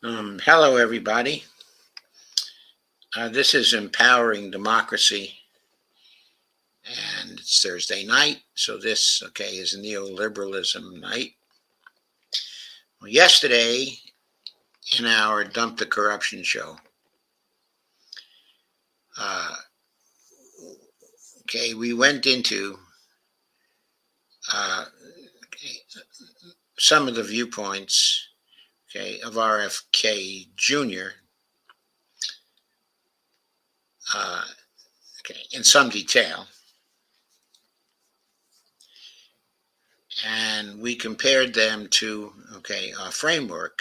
Hello, everybody. This is Empowering Democracy, and it's Thursday night. So this, is Neoliberalism night. Well, yesterday, in our Dump the Corruption show, we went into some of the viewpoints, of RFK Jr. In some detail. And we compared them to, a framework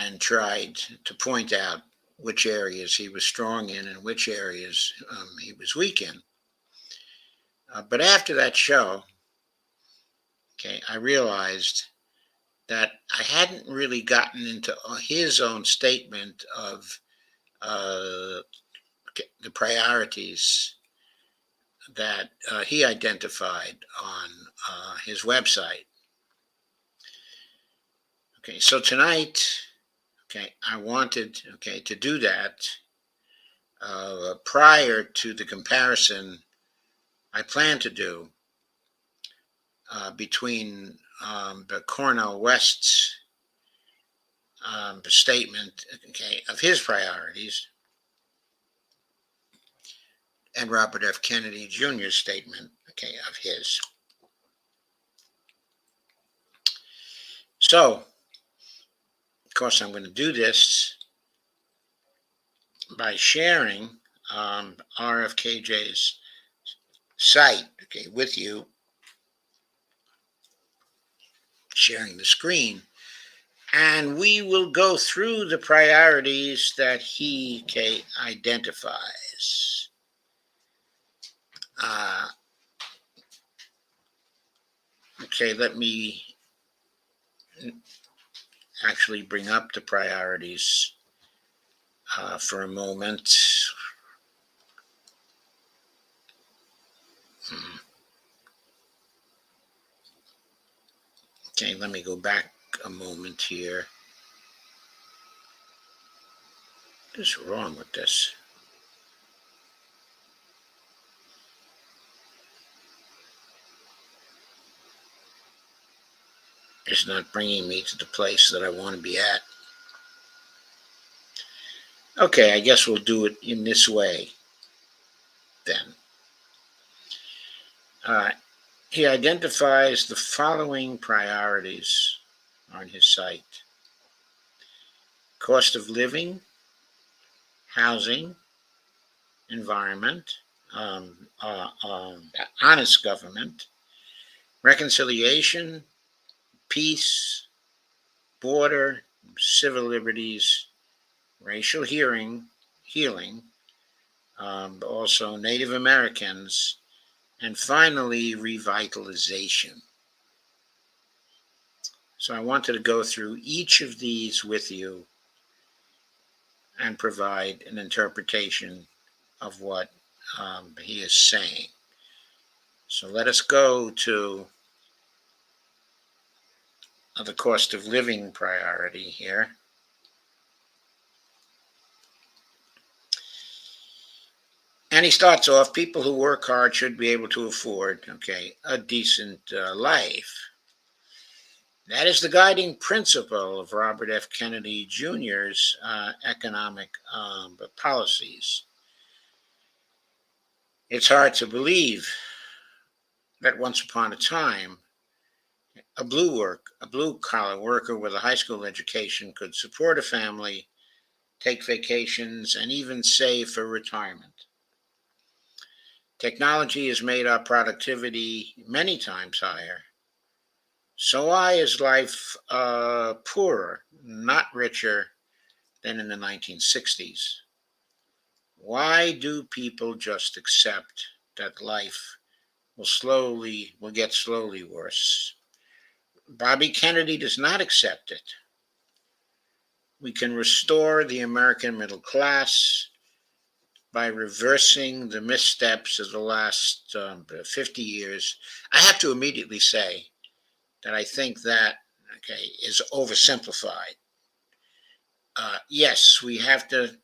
and tried to point out which areas he was strong in and which areas he was weak in. But after that show, I realized that I hadn't really gotten into his own statement of the priorities that he identified on his website. So tonight, I wanted, to do that prior to the comparison I plan to do between the Cornel West's statement, of his priorities and Robert F. Kennedy Jr.'s statement, of his. So, of course, I'm going to do this by sharing RFKJ's site, with you, sharing the screen, and we will go through the priorities that he identifies. Let me actually bring up the priorities for a moment. Let me go back a moment here. What is wrong with this? It's not bringing me to the place that I want to be at. I guess we'll do it in this way then. He identifies the following priorities on his site: cost of living, housing, environment, honest government, reconciliation, peace, border, civil liberties, racial healing, also Native Americans, and finally, revitalization. So I wanted to go through each of these with you and provide an interpretation of what he is saying. So let us go to the cost of living priority here. And he starts off, people who work hard should be able to afford, a decent life. That is the guiding principle of Robert F. Kennedy Jr.'s economic policies. It's hard to believe that once upon a time, a blue-collar worker with a high school education could support a family, take vacations, and even save for retirement. Technology has made our productivity many times higher. So why is life poorer, not richer, than in the 1960s? Why do people just accept that life will get slowly worse? Bobby Kennedy does not accept it. We can restore the American middle class by reversing the missteps of the last 50 years. I have to immediately say that I think that okay, is oversimplified. Yes, we have to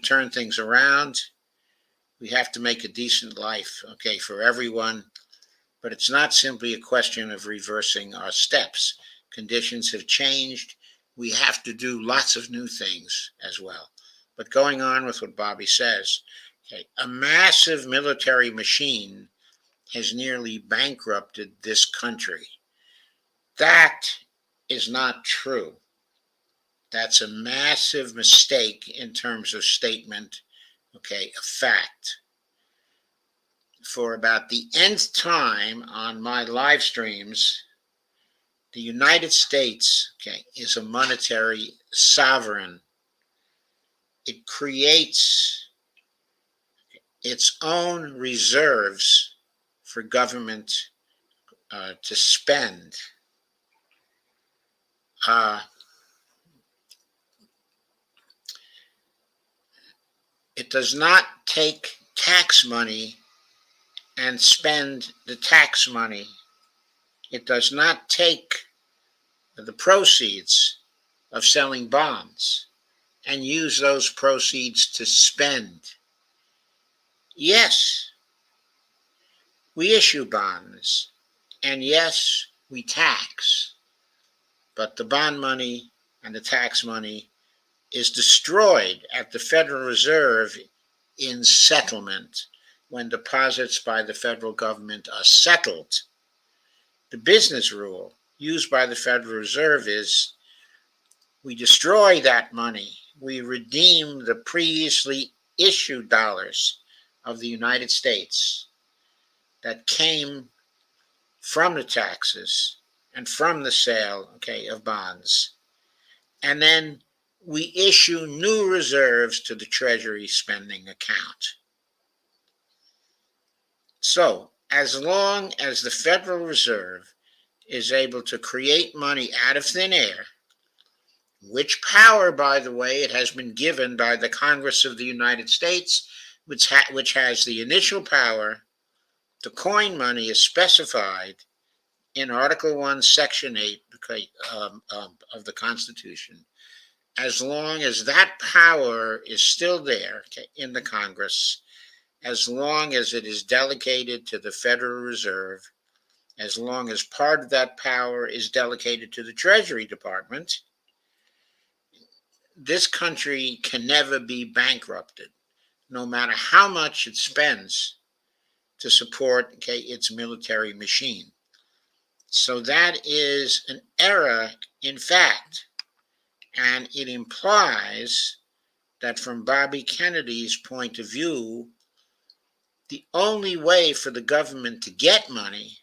turn things around. We have to make a decent life, okay, for everyone. But it's not simply a question of reversing our steps. Conditions have changed. We have to do lots of new things as well. But going on with what Bobby says, okay, a massive military machine has nearly bankrupted this country. That is not true. That's a massive mistake in terms of statement, okay, of fact. For about the nth time on my live streams, the United States, okay, is a monetary sovereign. It creates its own reserves for government to spend. It does not take tax money and spend the tax money. It does not take the proceeds of selling bonds and use those proceeds to spend. Yes, we issue bonds, and yes, we tax, but the bond money and the tax money is destroyed at the Federal Reserve in settlement when deposits by the federal government are settled. The business rule used by the Federal Reserve is we destroy that money. We redeem the previously issued dollars of the United States that came from the taxes and from the sale, okay, of bonds. And then we issue new reserves to the Treasury spending account. So, as long as the Federal Reserve is able to create money out of thin air, which power, by the way, it has been given by the Congress of the United States, which has the initial power to coin money as specified in Article 1, Section 8 of the Constitution. As long as that power is still there, okay, in the Congress, as long as it is delegated to the Federal Reserve, as long as part of that power is delegated to the Treasury Department, this country can never be bankrupted, no matter how much it spends to support, okay, its military machine. So that is an error in fact, and it implies that from Bobby Kennedy's point of view, the only way for the government to get money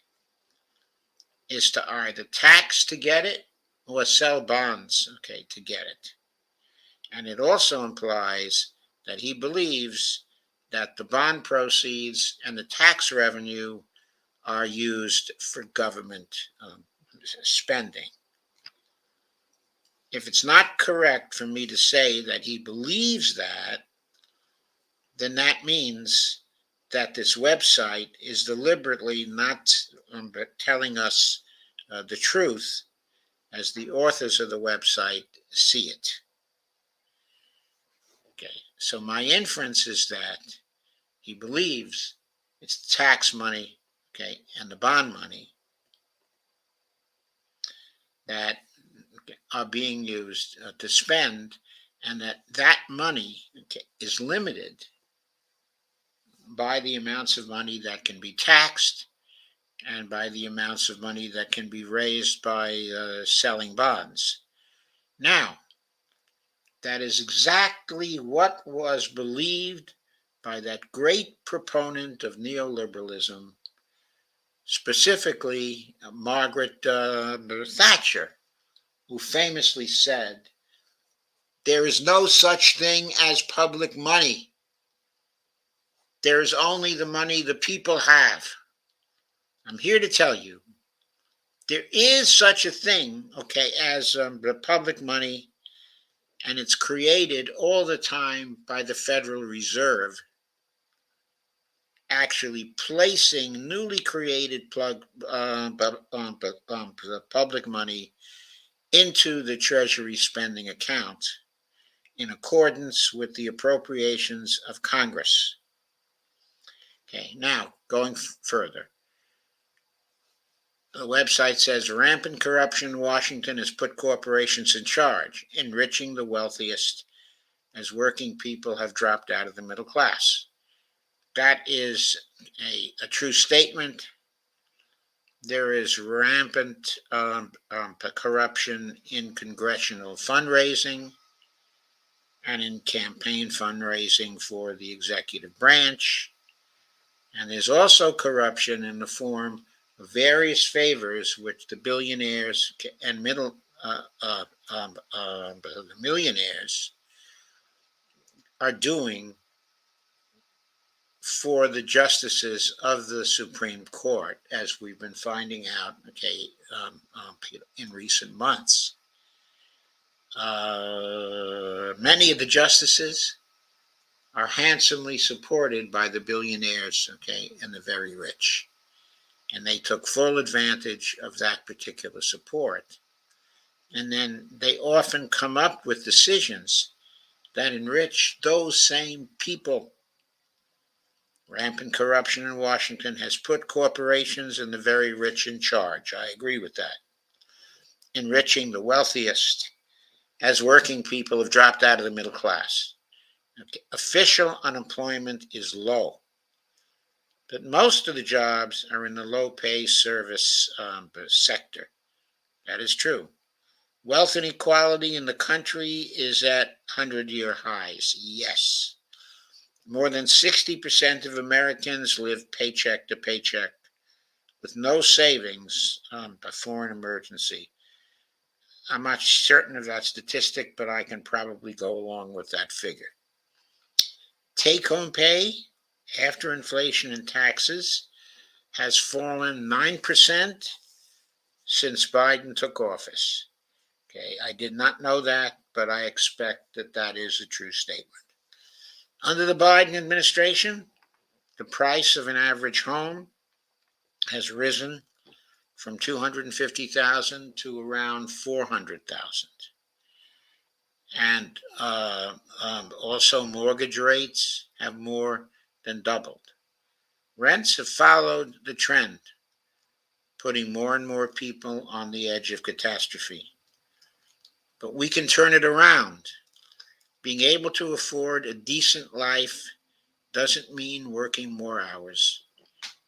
is to either tax to get it or sell bonds, okay, to get it. And it also implies that he believes that the bond proceeds and the tax revenue are used for government spending. If it's not correct for me to say that he believes that, then that means that this website is deliberately not telling us the truth as the authors of the website see it. Okay, so my inference is that he believes it's the tax money, okay, and the bond money that are being used to spend, and that money, okay, is limited by the amounts of money that can be taxed and by the amounts of money that can be raised by selling bonds. Now, that is exactly what was believed by that great proponent of neoliberalism, specifically Margaret Thatcher, who famously said, "There is no such thing as public money. There is only the money the people have." I'm here to tell you, there is such a thing, okay, as the public money, and it's created all the time by the Federal Reserve. actually placing newly created public money into the Treasury spending account in accordance with the appropriations of Congress. Okay, now going further. The website says rampant corruption in Washington has put corporations in charge, enriching the wealthiest as working people have dropped out of the middle class. That is a true statement. There is rampant corruption in congressional fundraising and in campaign fundraising for the executive branch. And there's also corruption in the form of various favors which the billionaires and millionaires are doing for the justices of the Supreme Court, as we've been finding out, in recent months. Many of the justices are handsomely supported by the billionaires, and the very rich. And they took full advantage of that particular support. And then they often come up with decisions that enrich those same people. Rampant corruption in Washington has put corporations and the very rich in charge. I agree with that. Enriching the wealthiest as working people have dropped out of the middle class. Okay. Official unemployment is low, but most of the jobs are in the low-pay service sector. That is true. Wealth inequality in the country is at 100-year highs. Yes. More than 60% of Americans live paycheck to paycheck with no savings before an emergency. I'm not certain of that statistic, but I can probably go along with that figure. Take-home pay after inflation and taxes has fallen 9% since Biden took office. Okay, I did not know that, but I expect that that is a true statement. Under the Biden administration, the price of an average home has risen from $250,000 to around $400,000. And also mortgage rates have more than doubled. Rents have followed the trend, putting more and more people on the edge of catastrophe. But we can turn it around. Being able to afford a decent life doesn't mean working more hours.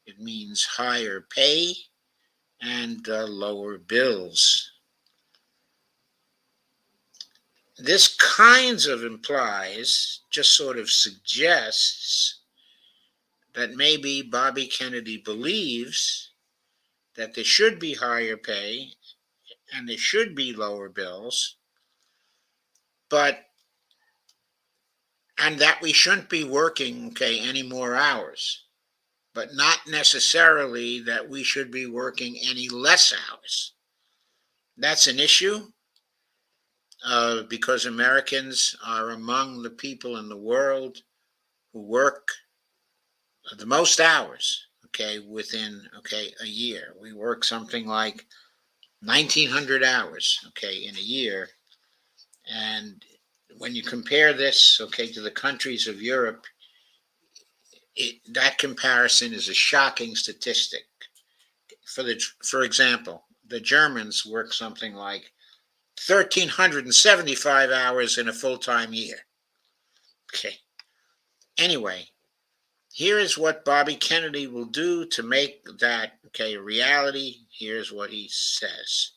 It means higher pay and lower bills. This kind of implies, just sort of suggests, that maybe Bobby Kennedy believes that there should be higher pay and there should be lower bills, and that we shouldn't be working, any more hours, but not necessarily that we should be working any less hours. That's an issue because Americans are among the people in the world who work the most hours, within, a year. We work something like 1,900 hours, in a year. And when you compare this, to the countries of Europe, that comparison is a shocking statistic. For example, the Germans work something like 1,375 hours in a full-time year. Anyway, here is what Bobby Kennedy will do to make that, a reality. Here's what he says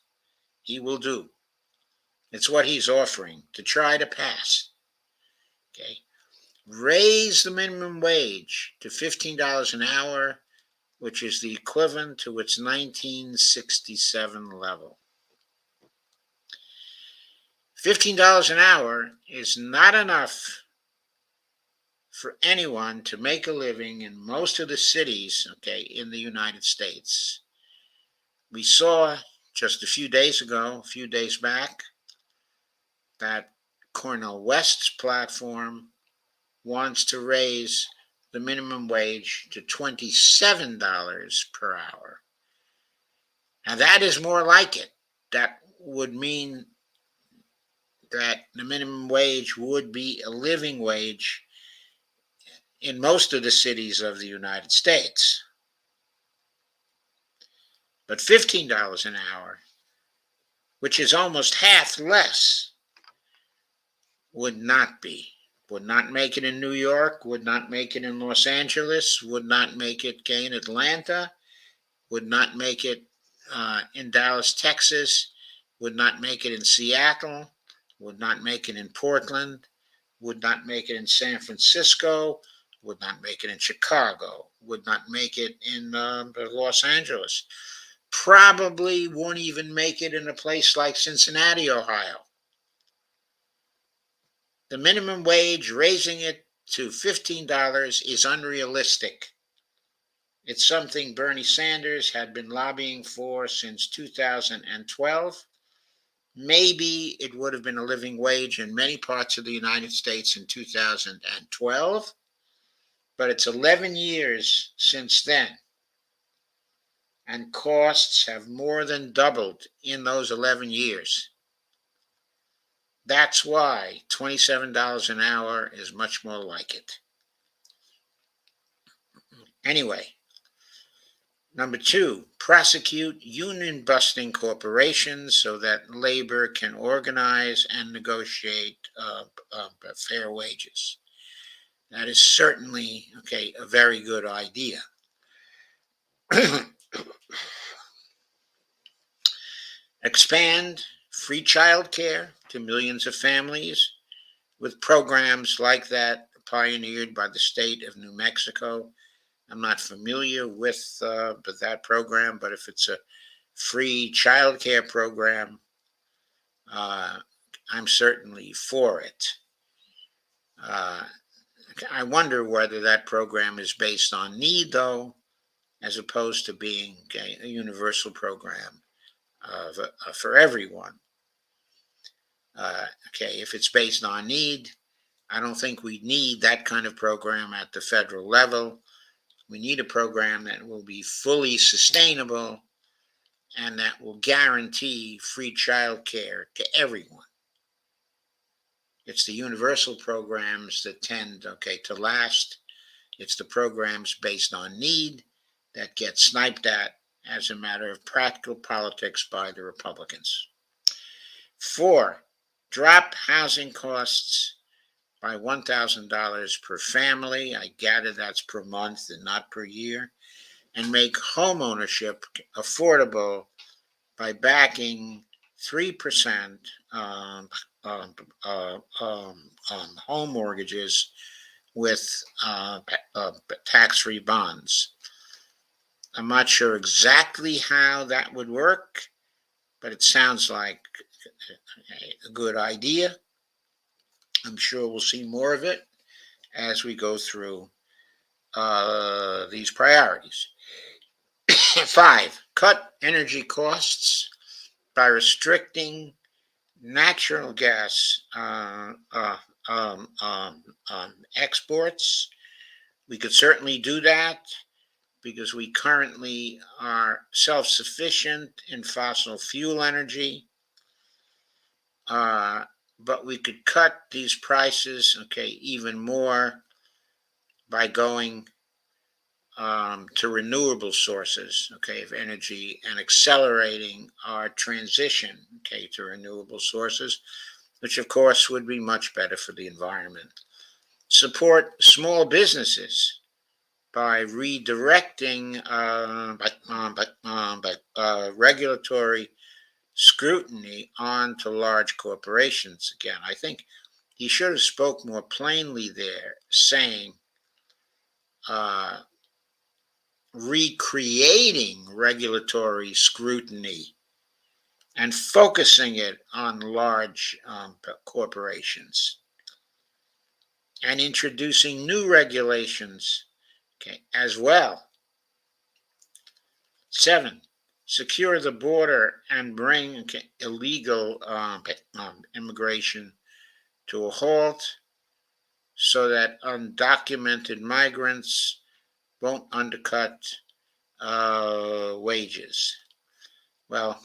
he will do. It's what he's offering to try to pass. Raise the minimum wage to $15 an hour, which is the equivalent to its 1967 level. $15 an hour is not enough for anyone to make a living in most of the cities, in the United States. We saw just a few days back, that Cornel West's platform wants to raise the minimum wage to $27 per hour. Now that is more like it. That would mean that the minimum wage would be a living wage in most of the cities of the United States. But $15 an hour, which is almost half less, would not be. Would not make it in New York, would not make it in Los Angeles, would not make it in Atlanta, would not make it in Dallas, Texas, would not make it in Seattle, would not make it in Portland, would not make it in San Francisco, would not make it in Chicago, would not make it in Los Angeles. Probably won't even make it in a place like Cincinnati, Ohio. The minimum wage, raising it to $15 is unrealistic. It's something Bernie Sanders had been lobbying for since 2012. Maybe it would have been a living wage in many parts of the United States in 2012, but it's 11 years since then. And costs have more than doubled in those 11 years. That's why $27 an hour is much more like it. Anyway, number 2, prosecute union-busting corporations so that labor can organize and negotiate fair wages. That is certainly, a very good idea. Expand free child care to millions of families with programs like that pioneered by the state of New Mexico. I'm not familiar with that program, but if it's a free child care program, I'm certainly for it. I wonder whether that program is based on need, though, as opposed to being a universal program for everyone. If it's based on need, I don't think we need that kind of program at the federal level. We need a program that will be fully sustainable and that will guarantee free child care to everyone. It's the universal programs that tend, to last. It's the programs based on need that get sniped at as a matter of practical politics by the Republicans. 4, drop housing costs by $1,000 per family. I gather that's per month and not per year. And make home ownership affordable by backing 3% home mortgages with tax-free bonds. I'm not sure exactly how that would work, but it sounds like a good idea. I'm sure we'll see more of it as we go through these priorities. 5, cut energy costs by restricting natural gas exports. We could certainly do that because we currently are self-sufficient in fossil fuel energy. But we could cut these prices, even more by going to renewable sources, of energy and accelerating our transition, to renewable sources, which of course would be much better for the environment. Support small businesses by redirecting regulatory scrutiny onto large corporations. Again, I think he should have spoke more plainly there, saying recreating regulatory scrutiny and focusing it on large corporations and introducing new regulations, as well. 7, secure the border and bring illegal immigration to a halt. so that undocumented migrants won't undercut wages. Well,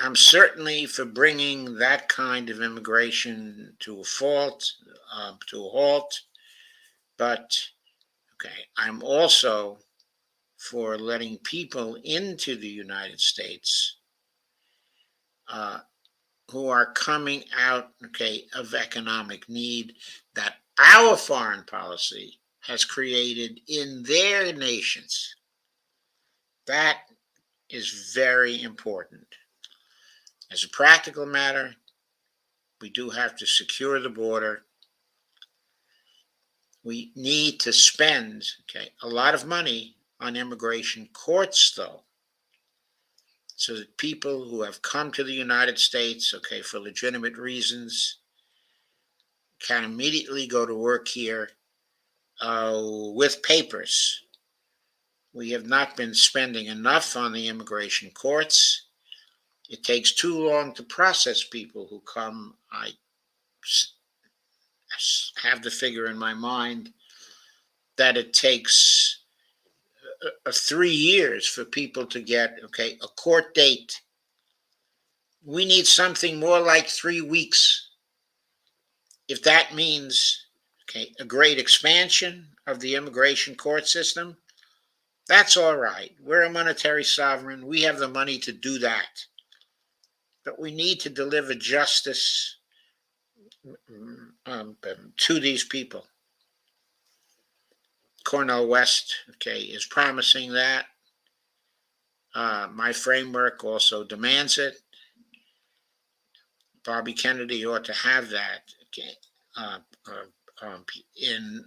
I'm certainly for bringing that kind of immigration to a halt, but okay, I'm also for letting people into the United States uh, who are coming out, okay, of economic need that our foreign policy has created in their nations. That is very important. As a practical matter, we do have to secure the border. We need to spend, okay, a lot of money on immigration courts, though, so that people who have come to the United States, okay, for legitimate reasons, can immediately go to work here with papers. We have not been spending enough on the immigration courts. It takes too long to process people who come. I have the figure in my mind that it takes 3 years for people to get, okay, a court date. We need something more like 3 weeks. If that means, okay, a great expansion of the immigration court system, that's all right. We're a monetary sovereign. We have the money to do that. But we need to deliver justice to these people. Cornel West, okay, is promising that. My framework also demands it. Bobby Kennedy ought to have that, okay, in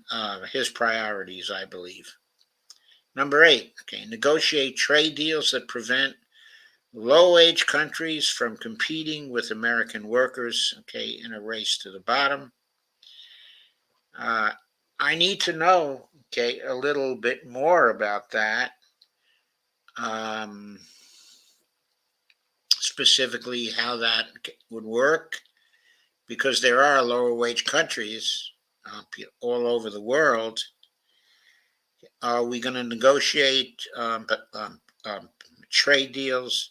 his priorities, I believe. Number 8, okay, negotiate trade deals that prevent low-wage countries from competing with American workers, okay, in a race to the bottom. I need to know, okay, a little bit more about that. Specifically how that would work, because there are lower wage countries all over the world. Are we going to negotiate trade deals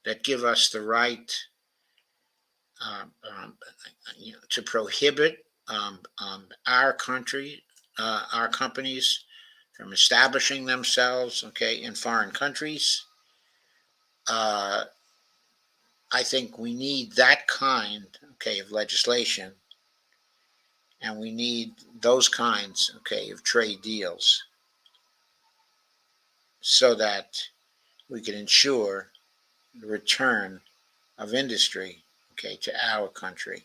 that give us the right to prohibit our country, our companies from establishing themselves, okay, in foreign countries? I think we need that kind, okay, of legislation, and we need those kinds, okay, of trade deals, so that we can ensure the return of industry, okay, to our country.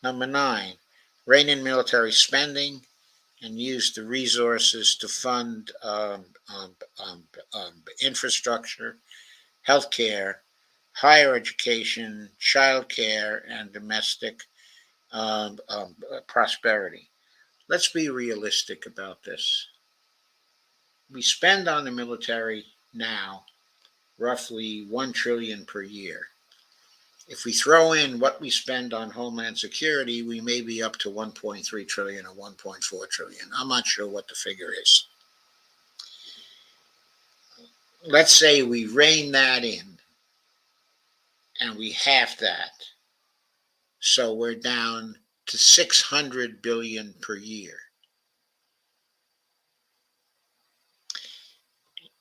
Number 9, rein in military spending and use the resources to fund infrastructure, healthcare, higher education, childcare, and domestic prosperity. Let's be realistic about this. We spend on the military now roughly $1 trillion per year. If we throw in what we spend on Homeland Security, we may be up to 1.3 trillion or 1.4 trillion. I'm not sure what the figure is. Let's say we rein that in and we half that. So we're down to 600 billion per year.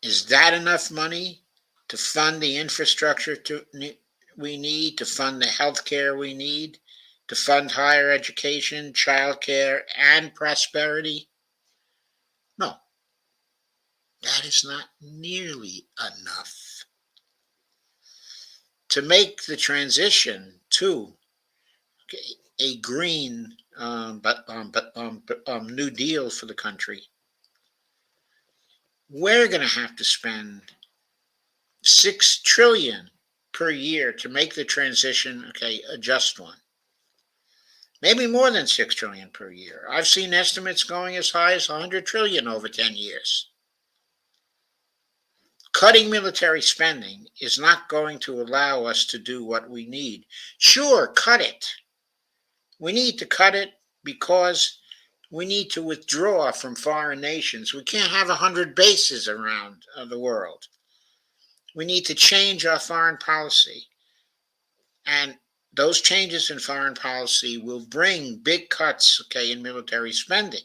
Is that enough money to fund the infrastructure we need, to fund the health care we need, to fund higher education, childcare, and prosperity? No, that is not nearly enough. To make the transition to a green New Deal for the country, we're going to have to spend $6 trillion per year to make the transition, okay, a just one. Maybe more than $6 trillion per year. I've seen estimates going as high as $100 trillion over 10 years. cutting military spending is not going to allow us to do what we need. Sure, cut it. We need to cut it because we need to withdraw from foreign nations. We can't have 100 bases around the world. We need to change our foreign policy. And those changes in foreign policy will bring big cuts, in military spending.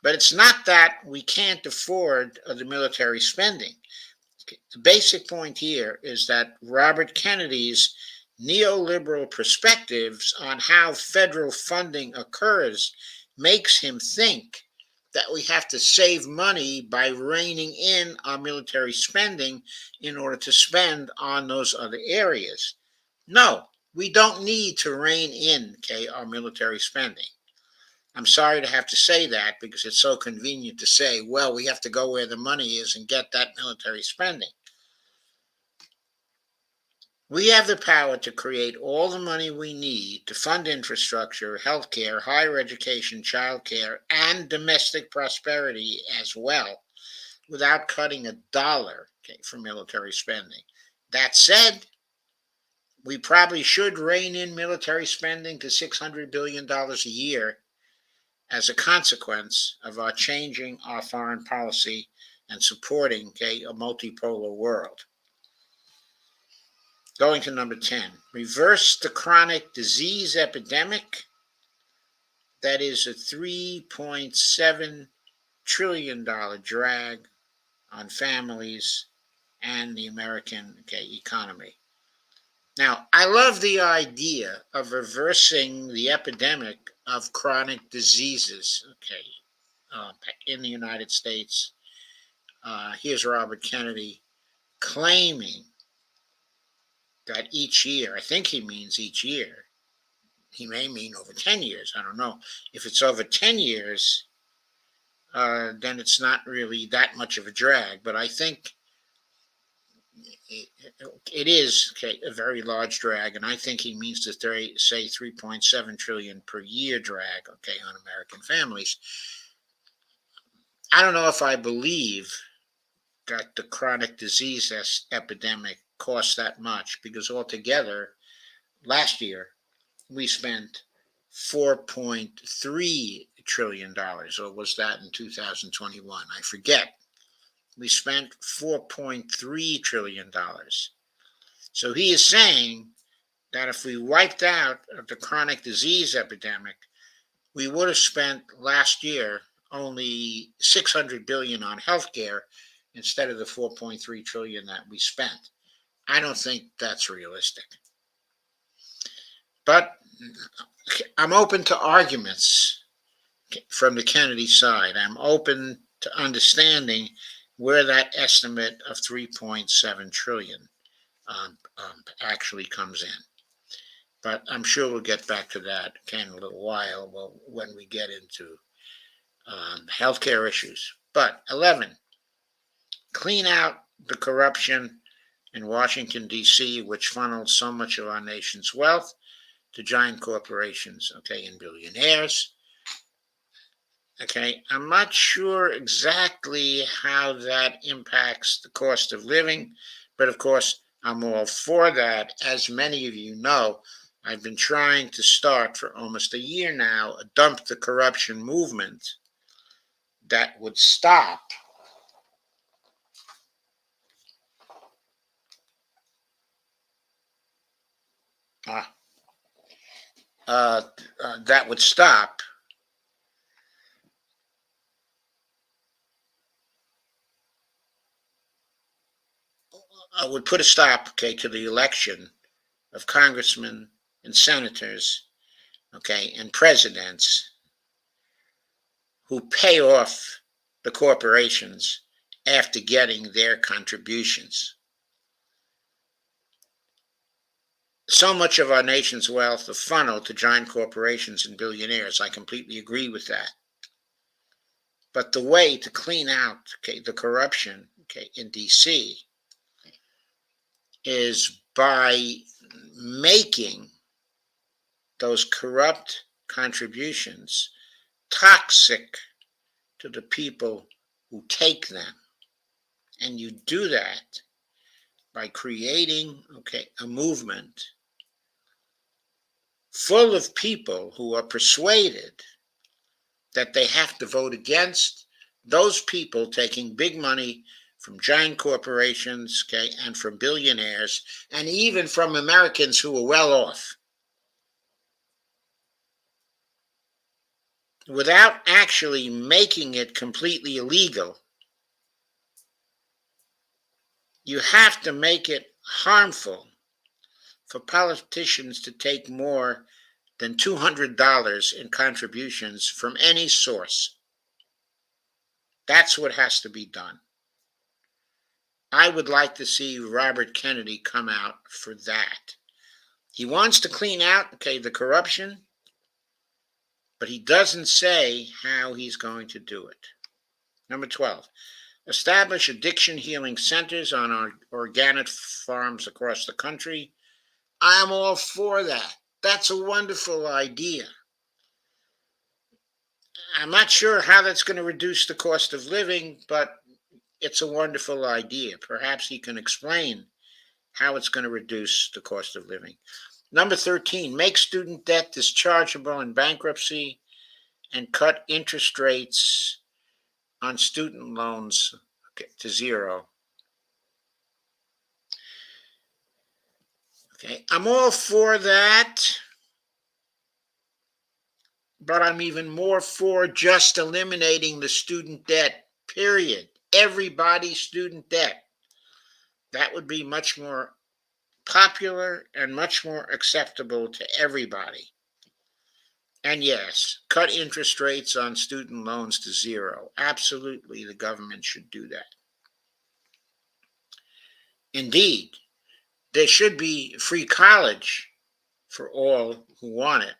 But it's not that we can't afford the military spending. The basic point here is that Robert Kennedy's neoliberal perspectives on how federal funding occurs makes him think that we have to save money by reining in our military spending in order to spend on those other areas. No, we don't need to rein in, our military spending. I'm sorry to have to say that because it's so convenient to say, well, we have to go where the money is and get that military spending. We have the power to create all the money we need to fund infrastructure, healthcare, higher education, childcare, and domestic prosperity as well, without cutting a dollar, for military spending. That said, we probably should rein in military spending to $600 billion a year as a consequence of our changing our foreign policy and supporting, a multipolar world. Going to number 10, reverse the chronic disease epidemic. That is a $3.7 trillion drag on families and the American economy. Now, I love the idea of reversing the epidemic of chronic diseases, in the United States. Here's Robert Kennedy claiming that each year, I think he means each year, he may mean over 10 years, I don't know. If it's over 10 years, then it's not really that much of a drag, but I think it is a very large drag, and I think he means to say 3.7 trillion per year drag, on American families. I don't know if I believe that the chronic disease epidemic costs that much, because altogether, last year, we spent $4.3 trillion, or was that in 2021? I forget. We spent $4.3 trillion. So he is saying that if we wiped out the chronic disease epidemic, we would have spent last year only $600 billion on healthcare instead of the $4.3 trillion that we spent. I don't think that's realistic. But I'm open to arguments from the Kennedy side. I'm open to understanding where that estimate of 3.7 trillion actually comes in. But I'm sure we'll get back to that in a little while when we get into healthcare issues. But 11, clean out the corruption in Washington, D.C., which funnels so much of our nation's wealth to giant corporations, and billionaires. I'm not sure exactly how that impacts the cost of living, but of course, I'm all for that. As many of you know, I've been trying to start for almost a year now a dump the corruption movement that would stop that would stop would put a stop, to the election of congressmen and senators, and presidents who pay off the corporations after getting their contributions. So much of our nation's wealth is funneled to giant corporations and billionaires. I completely agree with that. But the way to clean out, the corruption, in D.C. is by making those corrupt contributions toxic to the people who take them And you do that by creating, a movement full of people who are persuaded that they have to vote against those people taking big money from giant corporations, and from billionaires, and even from Americans who are well off, without actually making it completely illegal. You have to make it harmful for politicians to take more than $200 in contributions from any source. That's what has to be done. I would like to see Robert Kennedy come out for that. He wants to clean out, the corruption, but he doesn't say how he's going to do it. Number 12, establish addiction healing centers on our organic farms across the country. I'm all for that. That's a wonderful idea. I'm not sure how that's going to reduce the cost of living, but it's a wonderful idea. Perhaps he can explain how it's going to reduce the cost of living. Number 13, make student debt dischargeable in bankruptcy and cut interest rates on student loans to zero. I'm all for that, but I'm even more for just eliminating the student debt, period. Everybody's student debt. That would be much more popular and much more acceptable to everybody. And yes, cut interest rates on student loans to zero. Absolutely, the government should do that. Indeed, there should be free college for all who want it,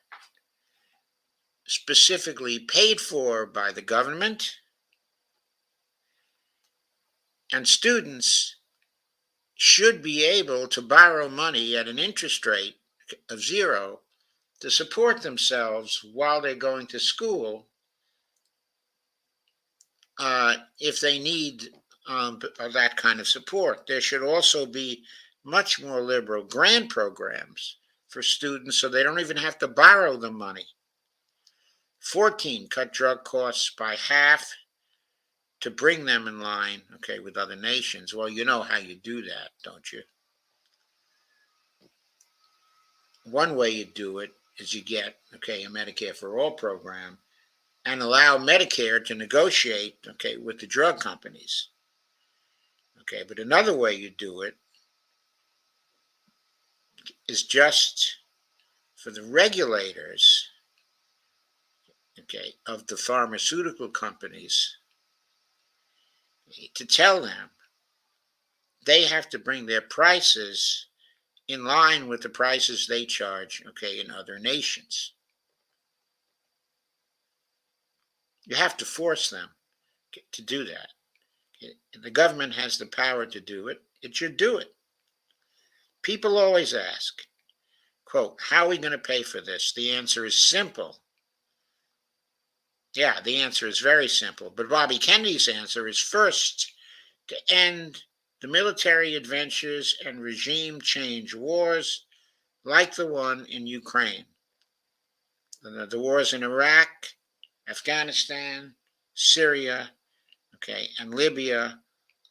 specifically paid for by the government, and students should be able to borrow money at an interest rate of zero to support themselves while they're going to school, if they need that kind of support. There should also be much more liberal grant programs for students so they don't even have to borrow the money. 14, cut drug costs by half to bring them in line, with other nations. Well, you know how you do that, don't you? One way you do it is you get, a Medicare for All program and allow Medicare to negotiate, with the drug companies. But another way you do it is just for the regulators, of the pharmaceutical companies to tell them they have to bring their prices in line with the prices they charge, in other nations. You have to force them to do that. The government has the power to do it. It should do it. People always ask, quote, how are we going to pay for this? The answer is simple. Yeah, the answer is very simple. But Bobby Kennedy's answer is first to end the military adventures and regime change wars like the one in Ukraine. The wars in Iraq, Afghanistan, Syria, and Libya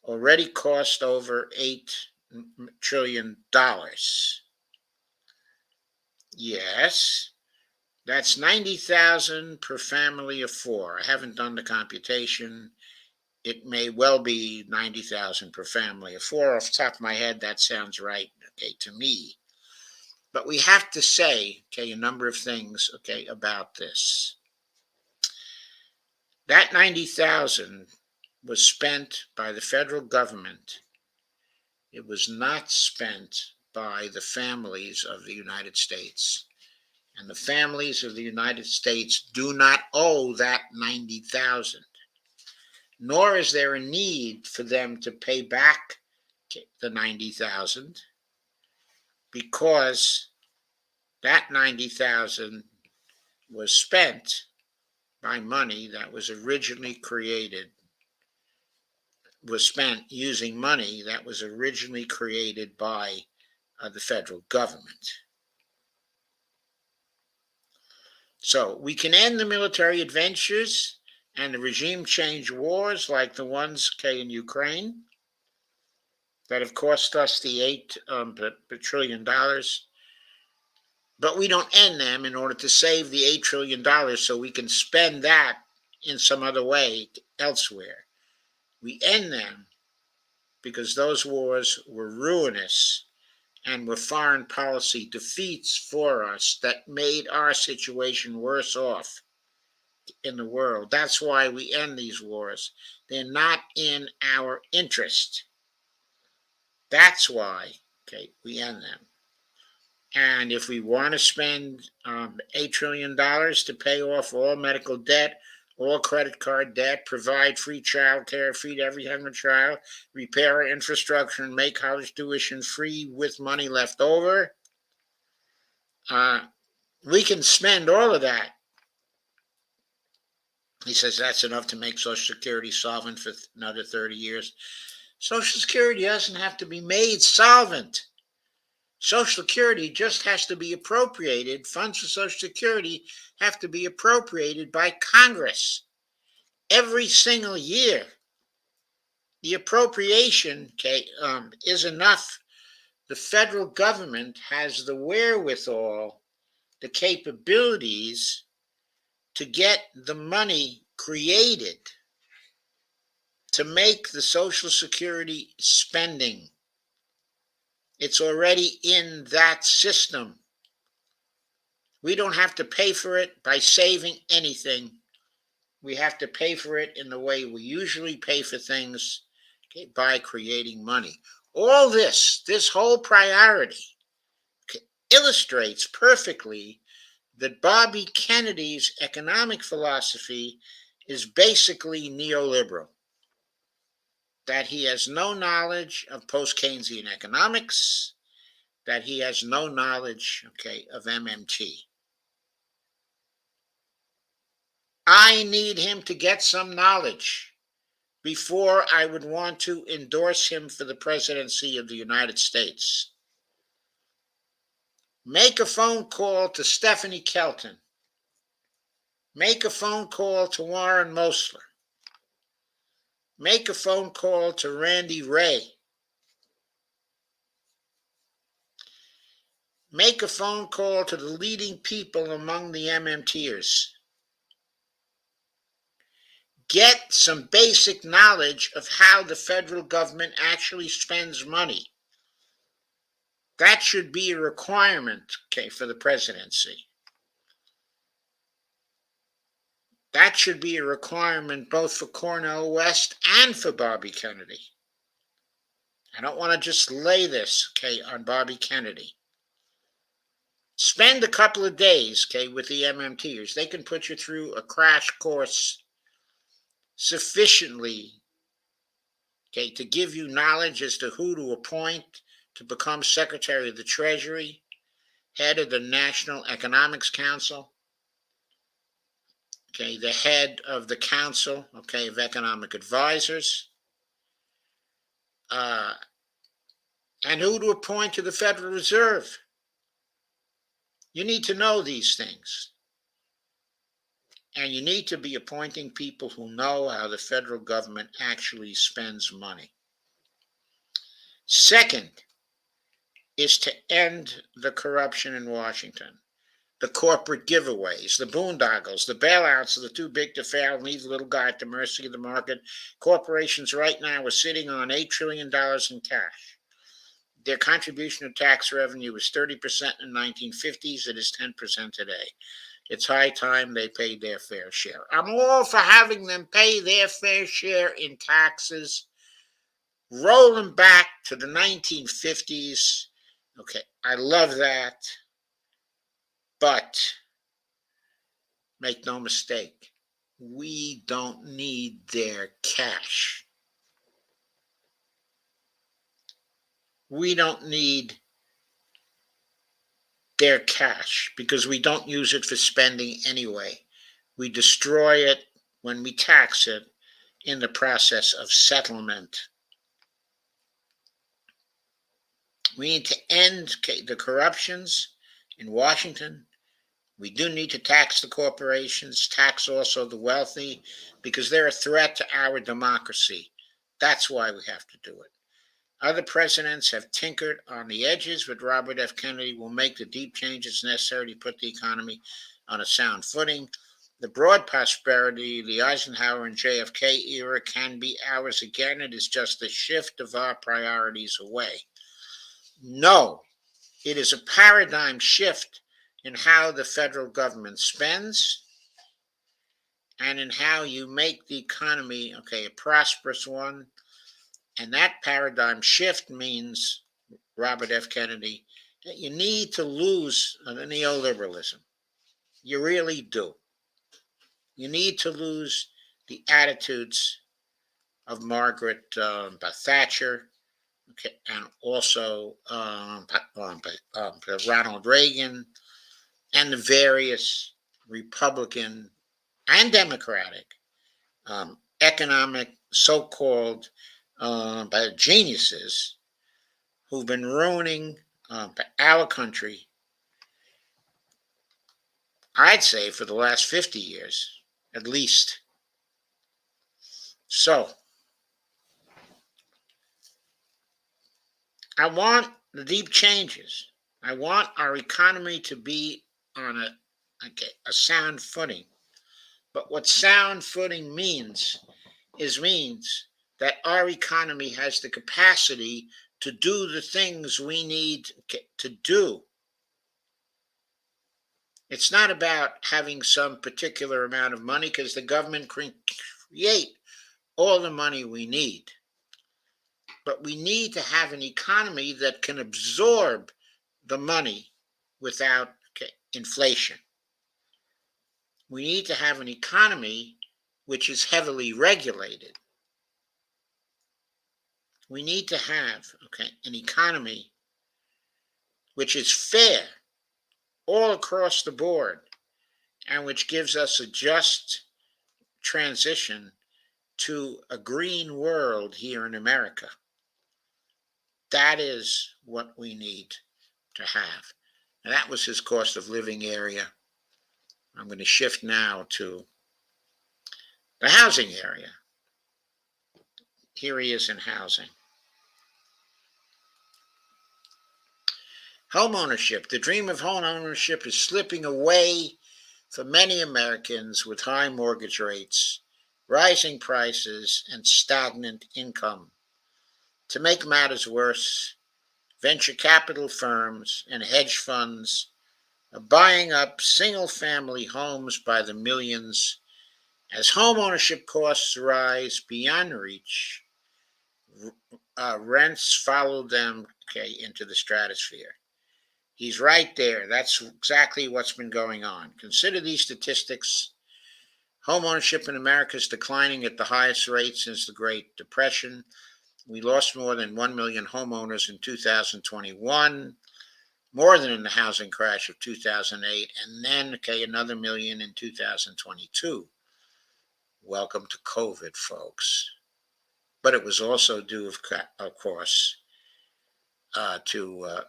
already cost over $8 trillion. Yes, that's 90,000 per family of four. I haven't done the computation. It may well be 90,000 per family of four. Off the top of my head, that sounds right, to me. But we have to say, a number of things, about this. That 90,000 was spent by the federal government. It was not spent by the families of the United States. And the families of the United States do not owe that 90,000. Nor is there a need for them to pay back the 90,000, because that 90,000 was spent by money that was originally created was spent using money that was originally created by the federal government. So we can end the military adventures and the regime change wars like the ones in Ukraine that have cost us the $8 trillion. But we don't end them in order to save the $8 trillion so we can spend that in some other way elsewhere. We end them because those wars were ruinous and were foreign policy defeats for us that made our situation worse off in the world. That's why we end these wars. They're not in our interest. That's why, we end them. And if we want to spend $8 trillion to pay off all medical debt, all credit card debt, provide free child care, feed every hungry child, repair our infrastructure, and make college tuition free with money left over, we can spend all of that. He says that's enough to make Social Security solvent for another 30 years. Social Security doesn't have to be made solvent. Social Security just has to be appropriated. Funds for Social Security have to be appropriated by Congress every single year. The appropriation is enough. The federal government has the wherewithal, the capabilities to get the money created to make the Social Security spending. It's already in that system. We don't have to pay for it by saving anything. We have to pay for it in the way we usually pay for things, by creating money. All this whole priority illustrates perfectly that Bobby Kennedy's economic philosophy is basically neoliberal. That he has no knowledge of post-Keynesian economics, that he has no knowledge, of MMT. I need him to get some knowledge before I would want to endorse him for the presidency of the United States. Make a phone call to Stephanie Kelton. Make a phone call to Warren Mosler. Make a phone call to Randy Ray. Make a phone call to the leading people among the MMTers. Get some basic knowledge of how the federal government actually spends money. That should be a requirement, for the presidency. That should be a requirement both for Cornel West and for Bobby Kennedy. I don't want to just lay this, on Bobby Kennedy. Spend a couple of days, with the MMTers. They can put you through a crash course sufficiently, to give you knowledge as to who to appoint to become Secretary of the Treasury, head of the National Economics Council, the head of the Council, of Economic Advisors, and who to appoint to the Federal Reserve. You need to know these things. And you need to be appointing people who know how the federal government actually spends money. Second is to end the corruption in Washington. The corporate giveaways, the boondoggles, the bailouts of the too big to fail and leave the little guy at the mercy of the market. Corporations right now are sitting on $8 trillion in cash. Their contribution to tax revenue was 30% in the 1950s. It is 10% today. It's high time they paid their fair share. I'm all for having them pay their fair share in taxes, rolling back to the 1950s. I love that. But make no mistake, we don't need their cash. We don't need their cash because we don't use it for spending anyway. We destroy it when we tax it, in the process of settlement. We need to end the corruptions in Washington. We do need to tax the corporations, tax also the wealthy, because they're a threat to our democracy. That's why we have to do it. Other presidents have tinkered on the edges, but Robert F. Kennedy will make the deep changes necessary to put the economy on a sound footing. The broad prosperity, the Eisenhower and JFK era, can be ours again. It is just a shift of our priorities away. No, it is a paradigm shift in how the federal government spends and in how you make the economy, a prosperous one. And that paradigm shift means, Robert F. Kennedy, that you need to lose neoliberalism. You really do. You need to lose the attitudes of Margaret Thatcher, and also Ronald Reagan, and the various Republican and Democratic economic so-called geniuses who've been ruining our country, I'd say, for the last 50 years, at least. So, I want the deep changes. I want our economy to be on a sound footing. But what sound footing means that our economy has the capacity to do the things we need to do. It's not about having some particular amount of money, because the government can create all the money we need. But we need to have an economy that can absorb the money without inflation. We need to have an economy which is heavily regulated. We need to have an economy which is fair all across the board, and which gives us a just transition to a green world here in America. That is what we need to have. And that was his cost of living area. I'm going to shift now to the housing area. Here he is in housing. Home ownership. The dream of home ownership is slipping away for many Americans with high mortgage rates, rising prices, and stagnant income. To make matters worse, venture capital firms and hedge funds are buying up single-family homes by the millions. As home ownership costs rise beyond reach, rents follow them into the stratosphere. He's right there. That's exactly what's been going on. Consider these statistics. Home ownership in America is declining at the highest rate since the Great Depression. We lost more than 1 million homeowners in 2021, more than in the housing crash of 2008, and then, another million in 2022. Welcome to COVID, folks. But it was also due, of course, to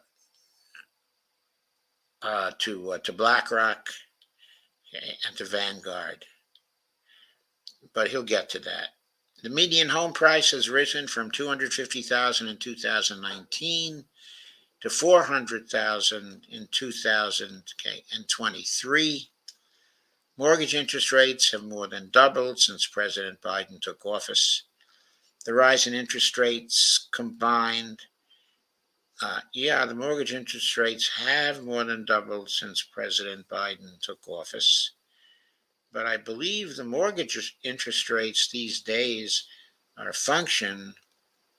BlackRock and to Vanguard. But he'll get to that. The median home price has risen from $250,000 in 2019 to $400,000 in 2023. Mortgage interest rates have more than doubled since President Biden took office. The rise in interest rates combined, the mortgage interest rates have more than doubled since President Biden took office. But I believe the mortgage interest rates these days are a function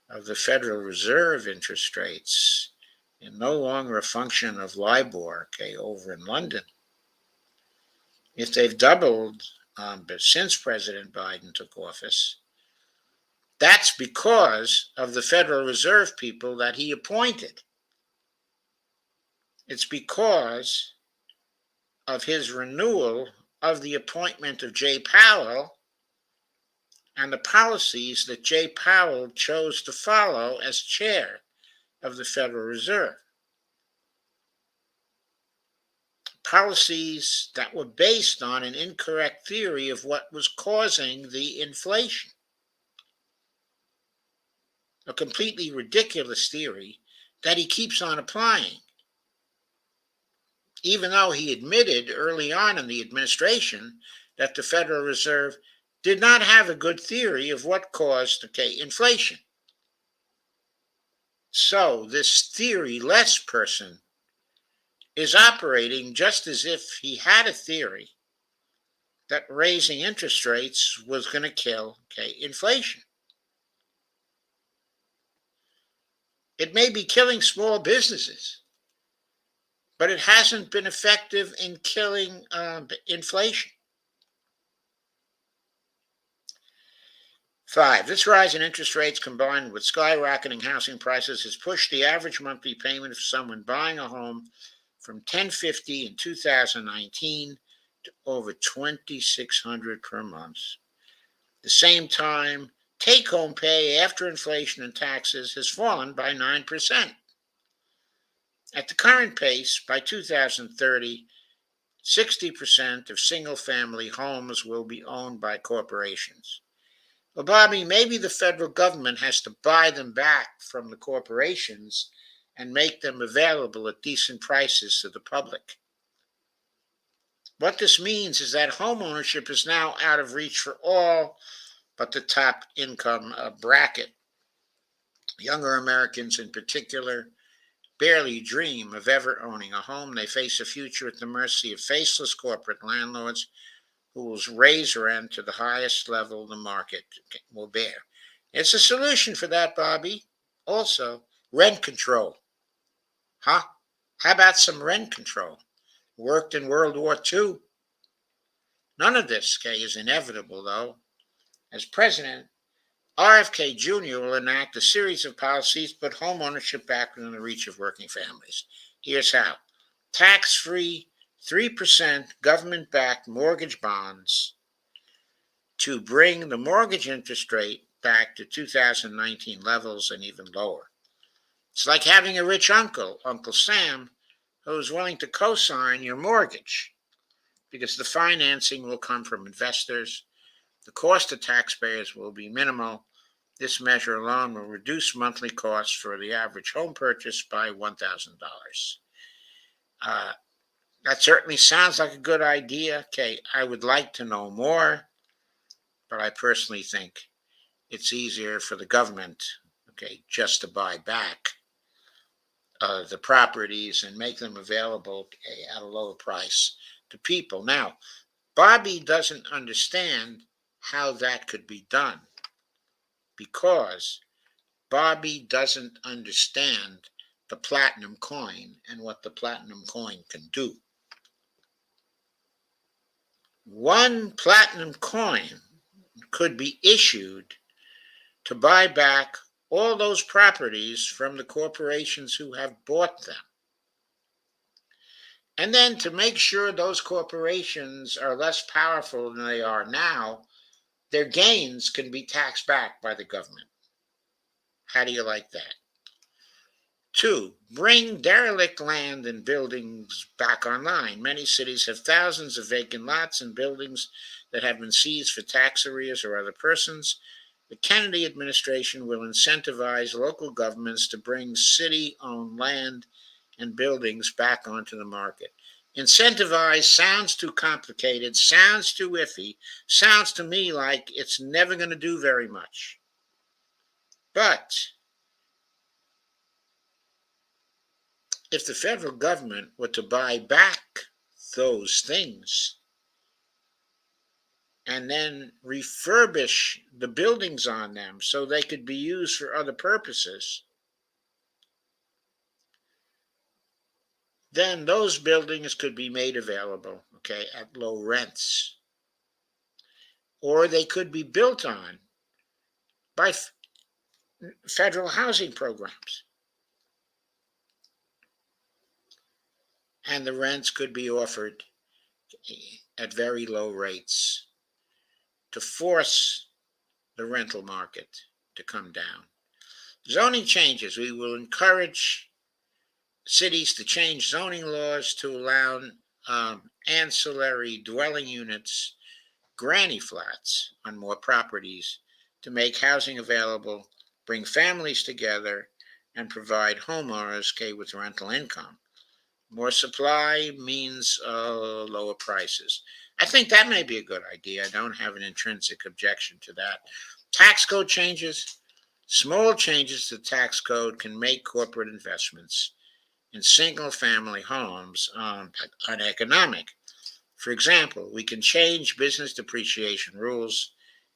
of the Federal Reserve interest rates and no longer a function of LIBOR, over in London. If they've doubled since President Biden took office, that's because of the Federal Reserve people that he appointed. It's because of his renewal of the appointment of Jay Powell and the policies that Jay Powell chose to follow as chair of the Federal Reserve. Policies that were based on an incorrect theory of what was causing the inflation. A completely ridiculous theory that he keeps on applying, even though he admitted early on in the administration that the Federal Reserve did not have a good theory of what caused inflation. So this theory-less person is operating just as if he had a theory that raising interest rates was going to kill inflation. It may be killing small businesses, but it hasn't been effective in killing inflation. 5, this rise in interest rates combined with skyrocketing housing prices has pushed the average monthly payment of someone buying a home from $1,050 in 2019 to over $2,600 per month. At the same time, take-home pay after inflation and taxes has fallen by 9%. At the current pace, by 2030, 60% of single-family homes will be owned by corporations. Well, Bobby, maybe the federal government has to buy them back from the corporations and make them available at decent prices to the public. What this means is that home ownership is now out of reach for all but the top income bracket. Younger Americans in particular barely dream of ever owning a home. They face a future at the mercy of faceless corporate landlords who will raise rent to the highest level the market will bear. It's a solution for that, Bobby. Also, rent control. Huh? How about some rent control? Worked in World War II. None of this, is inevitable, though. As president, RFK Jr. will enact a series of policies to put home ownership back within the reach of working families. Here's how. Tax-free 3% government-backed mortgage bonds to bring the mortgage interest rate back to 2019 levels and even lower. It's like having a rich uncle, Uncle Sam, who's willing to co-sign your mortgage because the financing will come from investors. The cost to taxpayers will be minimal. This measure alone will reduce monthly costs for the average home purchase by $1,000. That certainly sounds like a good idea. I would like to know more, but I personally think it's easier for the government, just to buy back the properties and make them available at a lower price to people. Now, Bobby doesn't understand how that could be done because Bobby doesn't understand the platinum coin and what the platinum coin can do. One platinum coin could be issued to buy back all those properties from the corporations who have bought them. And then to make sure those corporations are less powerful than they are now, their gains can be taxed back by the government. How do you like that? 2, bring derelict land and buildings back online. Many cities have thousands of vacant lots and buildings that have been seized for tax arrears or other persons. The Kennedy administration will incentivize local governments to bring city-owned land and buildings back onto the market. Incentivize sounds too complicated, sounds too iffy, sounds to me like it's never going to do very much. But if the federal government were to buy back those things and then refurbish the buildings on them so they could be used for other purposes, then those buildings could be made available, at low rents. Or they could be built on by federal housing programs. And the rents could be offered at very low rates to force the rental market to come down. Zoning changes. We will encourage cities to change zoning laws to allow ancillary dwelling units, granny flats on more properties to make housing available, bring families together, and provide homeowners with rental income. More supply means lower prices. I think that may be a good idea. I don't have an intrinsic objection to that. Tax code changes. Small changes to the tax code can make corporate investments in single family homes uneconomic. For example, we can change business depreciation rules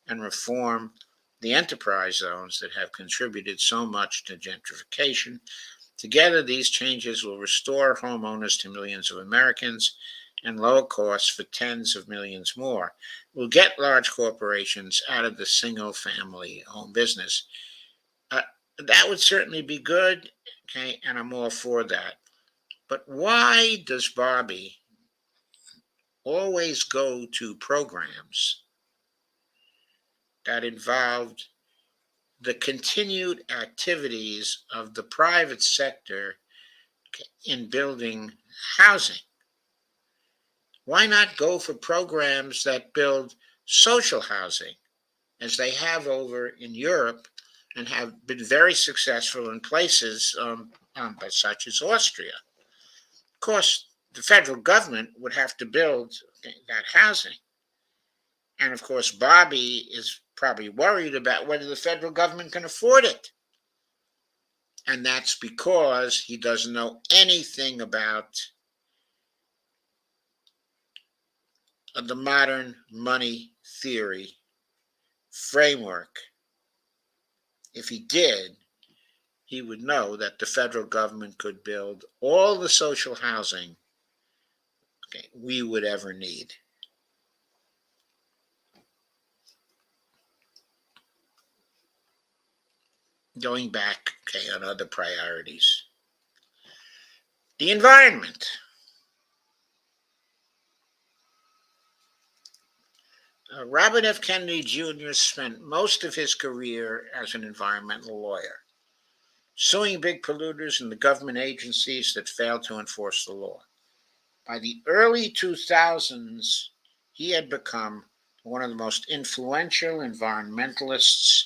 and reform the enterprise zones that have contributed so much to gentrification. Together, these changes will restore homeowners to millions of Americans and lower costs for tens of millions more. We'll get large corporations out of the single family home business. That would certainly be good, and I'm all for that. But why does Barbie always go to programs that involved the continued activities of the private sector in building housing? Why not go for programs that build social housing, as they have over in Europe and have been very successful in places such as Austria? Of course, the federal government would have to build that housing. And of course, Bobby is probably worried about whether the federal government can afford it. And that's because he doesn't know anything about the modern money theory framework. If he did, he would know that the federal government could build all the social housing we would ever need. Going back on other priorities. The environment. Robert F. Kennedy Jr. spent most of his career as an environmental lawyer, suing big polluters and the government agencies that failed to enforce the law. By the early 2000s, he had become one of the most influential environmentalists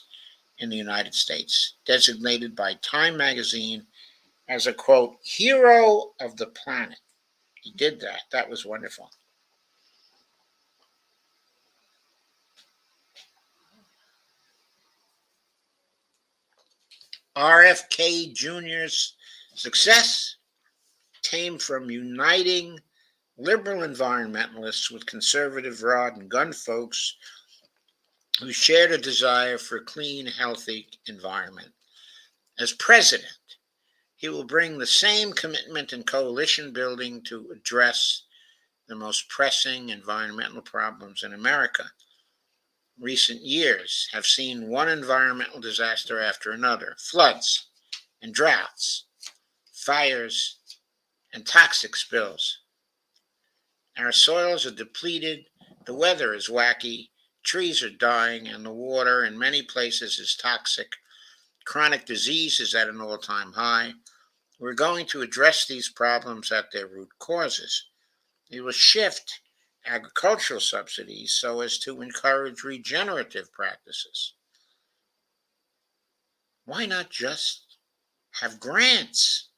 in the United States, designated by Time magazine as a, quote, hero of the planet. He did that. That was wonderful. RFK Jr.'s success came from uniting liberal environmentalists with conservative rod and gun folks who shared a desire for a clean, healthy environment. As president, he will bring the same commitment and coalition building to address the most pressing environmental problems in America. Recent years have seen one environmental disaster after another: floods and droughts, fires, and toxic spills. Our soils are depleted, the weather is wacky, trees are dying, and the water in many places is toxic. Chronic disease is at an all-time high. We're going to address these problems at their root causes. It will shift agricultural subsidies so as to encourage regenerative practices. Why not just have grants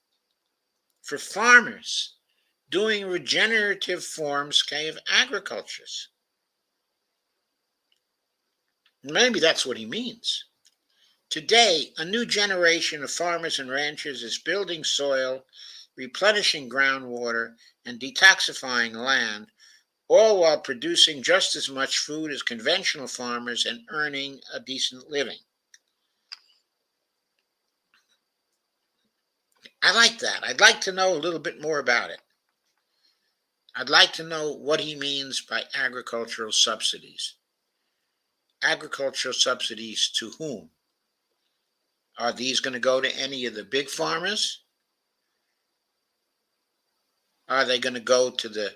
for farmers doing regenerative forms of agriculture? Maybe that's what he means. Today, a new generation of farmers and ranchers is building soil, replenishing groundwater, and detoxifying land, all while producing just as much food as conventional farmers and earning a decent living. I like that. I'd like to know a little bit more about it. I'd like to know what he means by agricultural subsidies. Agricultural subsidies to whom? Are these going to go to any of the big farmers? Are they going to go to the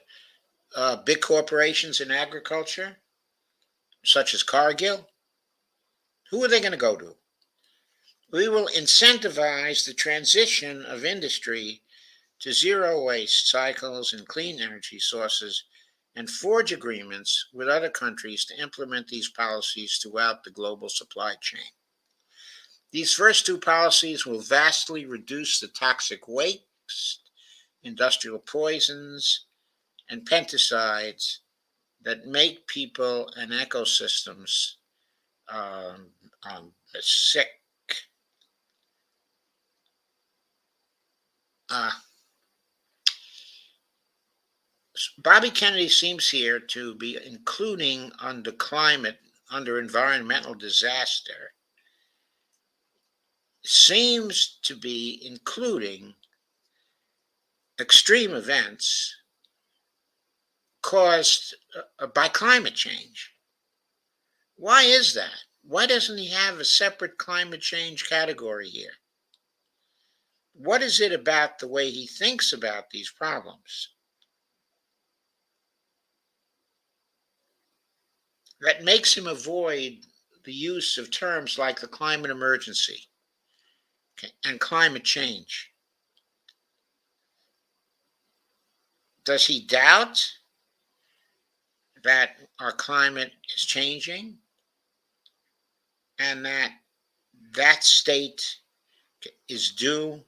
big corporations in agriculture, such as Cargill? Who are they going to go to? We will incentivize the transition of industry to zero waste cycles and clean energy sources and forge agreements with other countries to implement these policies throughout the global supply chain. These first two policies will vastly reduce the toxic waste, industrial poisons, and pesticides that make people and ecosystems sick. Uh, Bobby Kennedy seems here to be including under environmental disaster, seems to be including extreme events caused by climate change. Why is that? Why doesn't he have a separate climate change category here? What is it about the way he thinks about these problems that makes him avoid the use of terms like the climate emergency, okay, and climate change? Does he doubt that our climate is changing and that state is due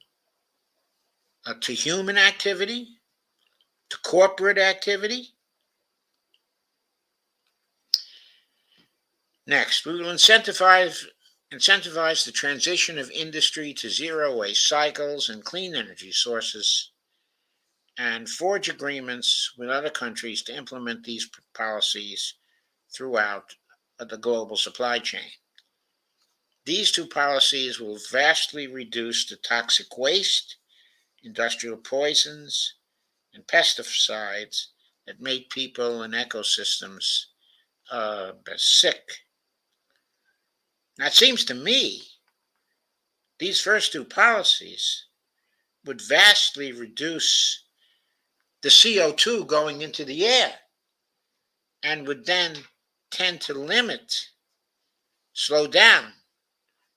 to human activity, to corporate activity? Next, we will incentivize the transition of industry to zero waste cycles and clean energy sources and forge agreements with other countries to implement these policies throughout the global supply chain. These two policies will vastly reduce the toxic waste, industrial poisons, and pesticides that make people and ecosystems sick. Now, it seems to me these first two policies would vastly reduce the CO2 going into the air and would then tend to limit, slow down,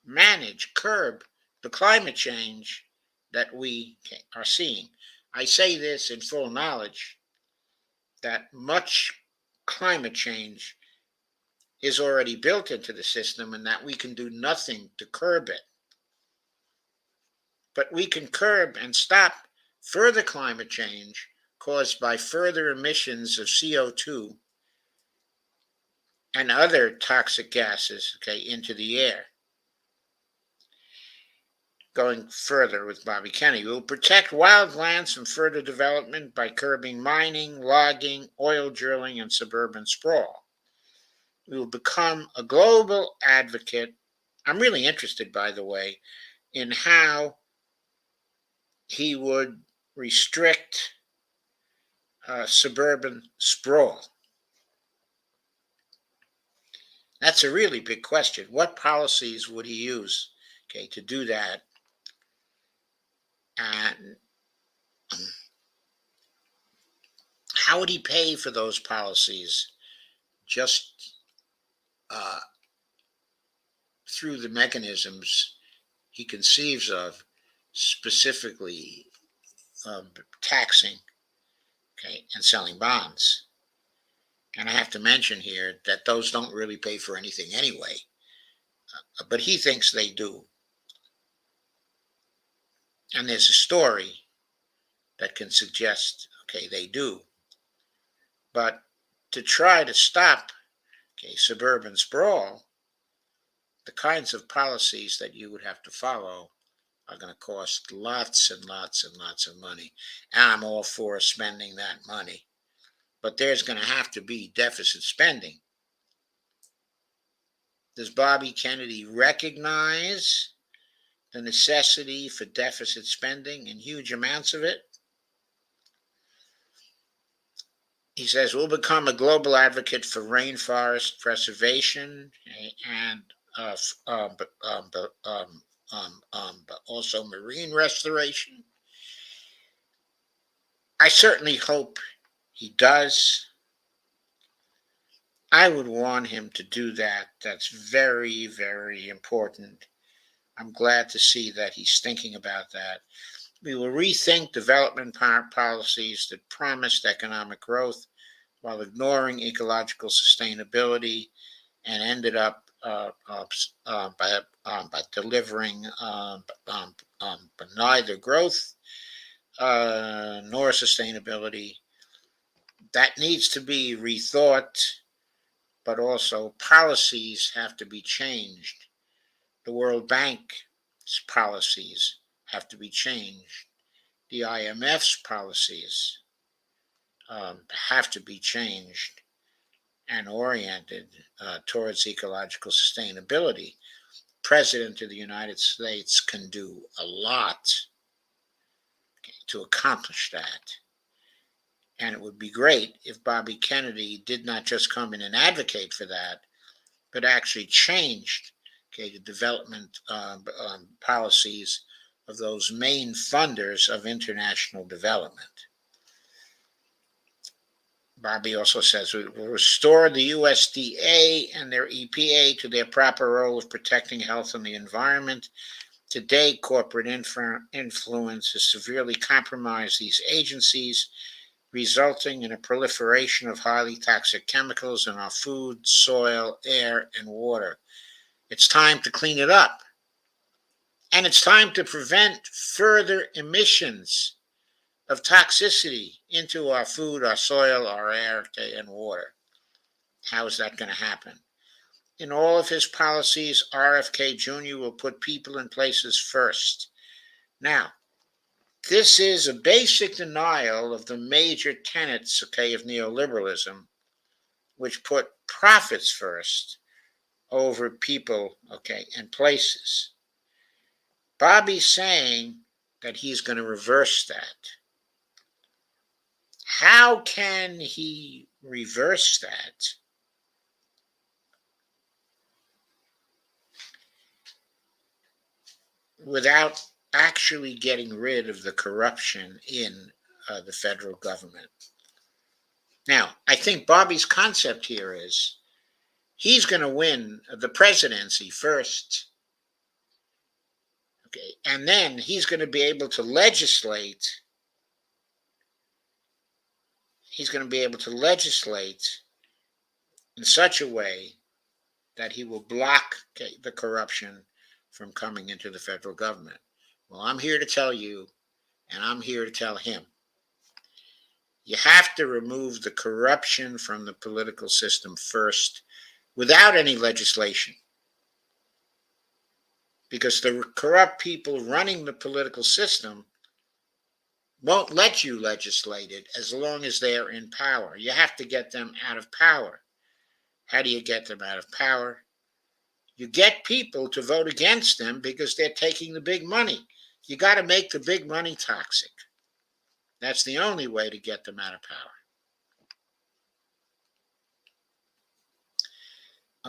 manage, curb the climate change that we are seeing. I say this in full knowledge that much climate change is already built into the system and that we can do nothing to curb it. But we can curb and stop further climate change caused by further emissions of CO2 and other toxic gases, into the air. Going further with Bobby Kennedy, we will protect wild lands from further development by curbing mining, logging, oil drilling, and suburban sprawl. We will become a global advocate. I'm really interested, by the way, in how he would restrict suburban sprawl. That's a really big question. What policies would he use, to do that? And how would he pay for those policies? Just through the mechanisms he conceives of, specifically taxing, and selling bonds. And I have to mention here that those don't really pay for anything anyway, but he thinks they do. And there's a story that can suggest, they do. But to try to stop, suburban sprawl, the kinds of policies that you would have to follow are going to cost lots and lots and lots of money. And I'm all for spending that money. But there's going to have to be deficit spending. Does Bobby Kennedy recognize the necessity for deficit spending and huge amounts of it? He says, we'll become a global advocate for rainforest preservation and but also marine restoration. I certainly hope he does. I would want him to do that. That's very, very important. I'm glad to see that he's thinking about that. We will rethink development policies that promised economic growth while ignoring ecological sustainability and ended up by delivering neither growth nor sustainability. That needs to be rethought, but also policies have to be changed. The World Bank's policies have to be changed. The IMF's policies have to be changed and oriented towards ecological sustainability. President of the United States can do a lot to accomplish that. And it would be great if Bobby Kennedy did not just come in and advocate for that, but actually changed the development policies of those main funders of international development. Bobby also says we will restore the USDA and their EPA to their proper role of protecting health and the environment. Today, corporate influence has severely compromised these agencies, resulting in a proliferation of highly toxic chemicals in our food, soil, air, and water. It's time to clean it up. And it's time to prevent further emissions of toxicity into our food, our soil, our air, and water. How is that going to happen? In all of his policies, RFK Jr. will put people in places first. Now, this is a basic denial of the major tenets, of neoliberalism, which put profits first over people, and places. Bobby's saying that he's going to reverse that. How can he reverse that? Without actually getting rid of the corruption in the federal government. Now, I think Bobby's concept here is he's going to win the presidency first, and then he's going to be able to legislate. He's going to be able to legislate in such a way that he will block the corruption from coming into the federal government. Well, I'm here to tell you, and I'm here to tell him, you have to remove the corruption from the political system first without any legislation. Because the corrupt people running the political system won't let you legislate it as long as they're in power. You have to get them out of power. How do you get them out of power? You get people to vote against them because they're taking the big money. You got to make the big money toxic. That's the only way to get them out of power.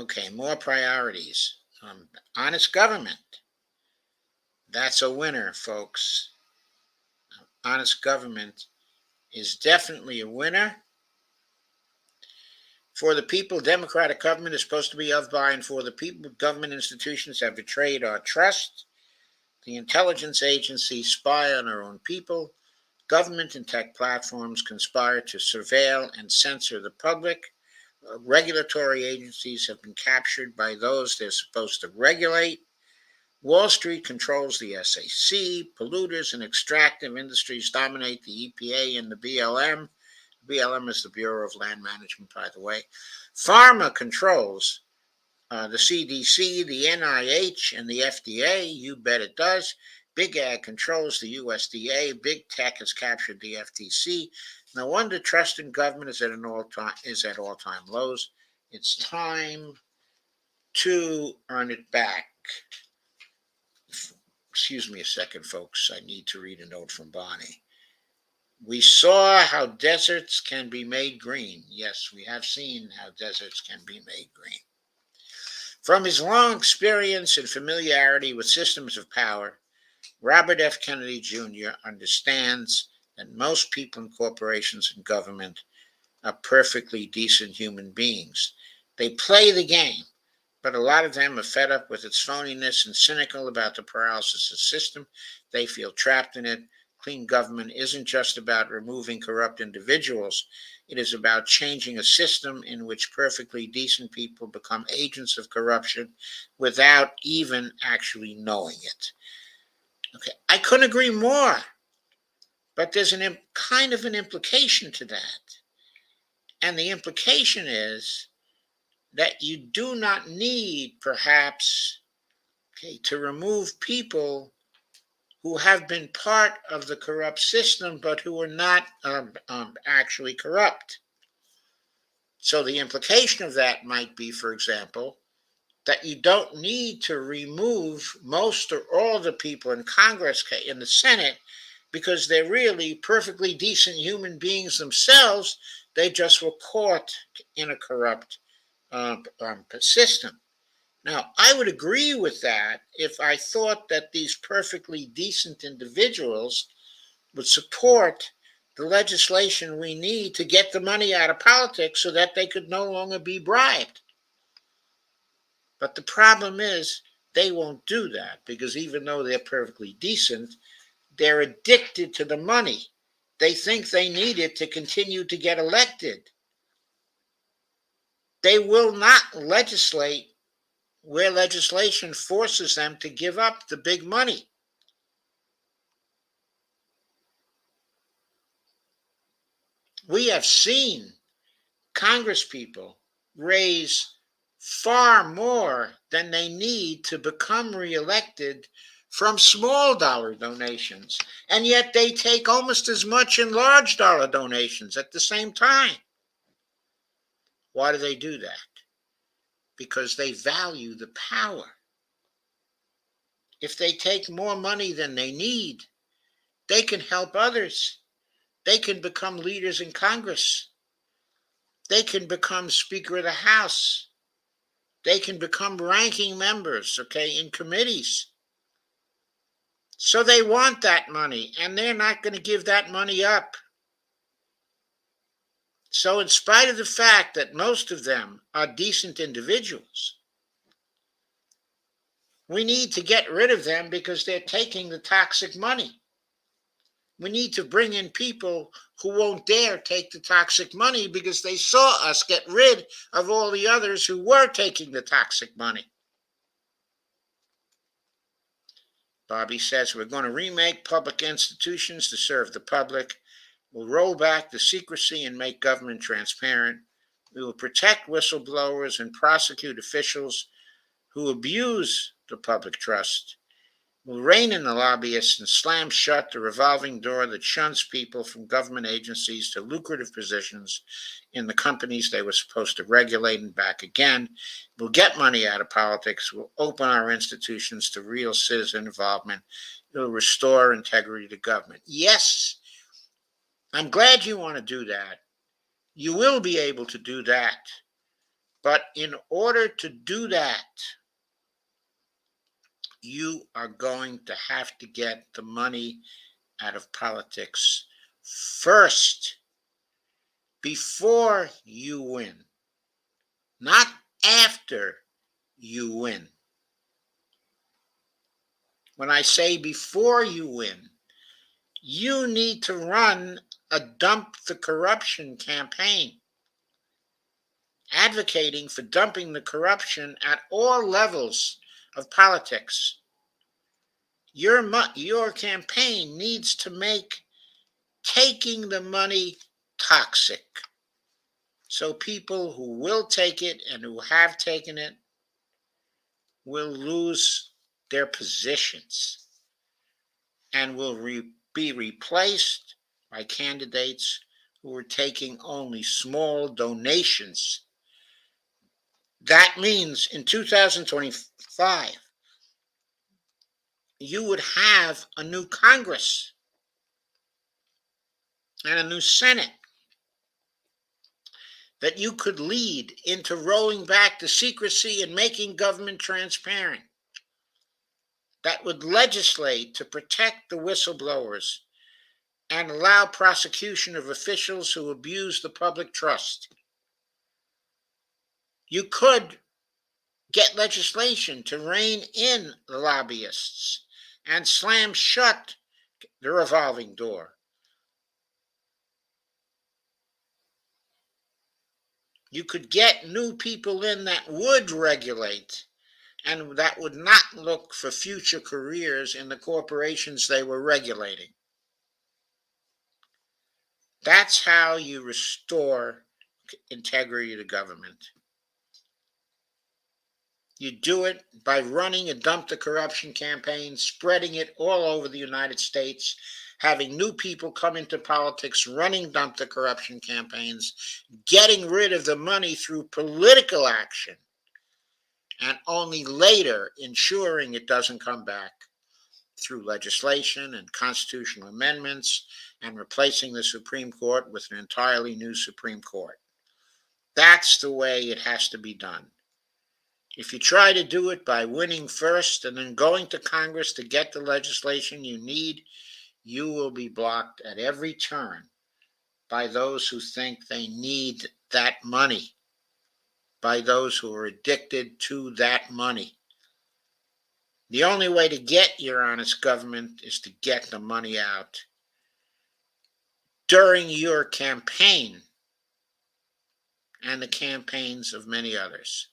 Okay, more priorities. Honest government. That's a winner, folks. Honest government is definitely a winner. For the people, democratic government is supposed to be of, by, and for the people. Government institutions have betrayed our trust. The intelligence agencies spy on our own people. Government and tech platforms conspire to surveil and censor the public. Regulatory agencies have been captured by those they're supposed to regulate. Wall Street controls the SEC. Polluters and extractive industries dominate the EPA and the BLM. BLM is the Bureau of Land Management, by the way. Pharma controls the CDC, the NIH, and the FDA. You bet it does. Big Ag controls the USDA. Big Tech has captured the FTC. No wonder trust in government is at all-time lows. It's time to earn it back. Excuse me a second, folks. I need to read a note from Bonnie. We saw how deserts can be made green. Yes, we have seen how deserts can be made green. From his long experience and familiarity with systems of power, Robert F. Kennedy Jr. understands that most people in corporations and government are perfectly decent human beings. They play the game, but a lot of them are fed up with its phoniness and cynical about the paralysis of the system. They feel trapped in it. Clean government isn't just about removing corrupt individuals. It is about changing a system in which perfectly decent people become agents of corruption without even actually knowing it. Okay, I couldn't agree more, but there's kind of an implication to that. And the implication is that you do not need, perhaps, to remove people who have been part of the corrupt system, but who are not actually corrupt. So the implication of that might be, for example, that you don't need to remove most or all the people in Congress, in the Senate, because they're really perfectly decent human beings themselves. They just were caught in a corrupt system. Now, I would agree with that if I thought that these perfectly decent individuals would support the legislation we need to get the money out of politics so that they could no longer be bribed. But the problem is they won't do that because even though they're perfectly decent, they're addicted to the money. They think they need it to continue to get elected. They will not legislate where legislation forces them to give up the big money. We have seen Congresspeople raise far more than they need to become reelected from small dollar donations, and yet they take almost as much in large dollar donations at the same time. Why do they do that? Because they value the power. If they take more money than they need, they can help others. They can become leaders in Congress. They can become Speaker of the House. They can become ranking members, in committees. So they want that money, and they're not going to give that money up. So in spite of the fact that most of them are decent individuals, we need to get rid of them because they're taking the toxic money. We need to bring in people who won't dare take the toxic money because they saw us get rid of all the others who were taking the toxic money. Bobby says we're going to remake public institutions to serve the public. We'll roll back the secrecy and make government transparent. We will protect whistleblowers and prosecute officials who abuse the public trust. We'll rein in the lobbyists and slam shut the revolving door that shuns people from government agencies to lucrative positions in the companies they were supposed to regulate and back again. We'll get money out of politics. We'll open our institutions to real citizen involvement. It'll restore integrity to government. Yes, I'm glad you want to do that. You will be able to do that. But in order to do that, you are going to have to get the money out of politics first, before you win, not after you win. When I say before you win, you need to run a dump the corruption campaign, advocating for dumping the corruption at all levels of politics. Your campaign needs to make taking the money toxic. So people who will take it and who have taken it will lose their positions and will be replaced by candidates who are taking only small donations. That means in 2025, you would have a new Congress and a new Senate that you could lead into rolling back the secrecy and making government transparent, that would legislate to protect the whistleblowers and allow prosecution of officials who abuse the public trust. You could get legislation to rein in the lobbyists and slam shut the revolving door. You could get new people in that would regulate and that would not look for future careers in the corporations they were regulating. That's how you restore integrity to government. You do it by running a dump the corruption campaign, spreading it all over the United States, having new people come into politics, running dump the corruption campaigns, getting rid of the money through political action, and only later ensuring it doesn't come back through legislation and constitutional amendments and replacing the Supreme Court with an entirely new Supreme Court. That's the way it has to be done. If you try to do it by winning first and then going to Congress to get the legislation you need, you will be blocked at every turn by those who think they need that money, by those who are addicted to that money. The only way to get your honest government is to get the money out during your campaign and the campaigns of many others.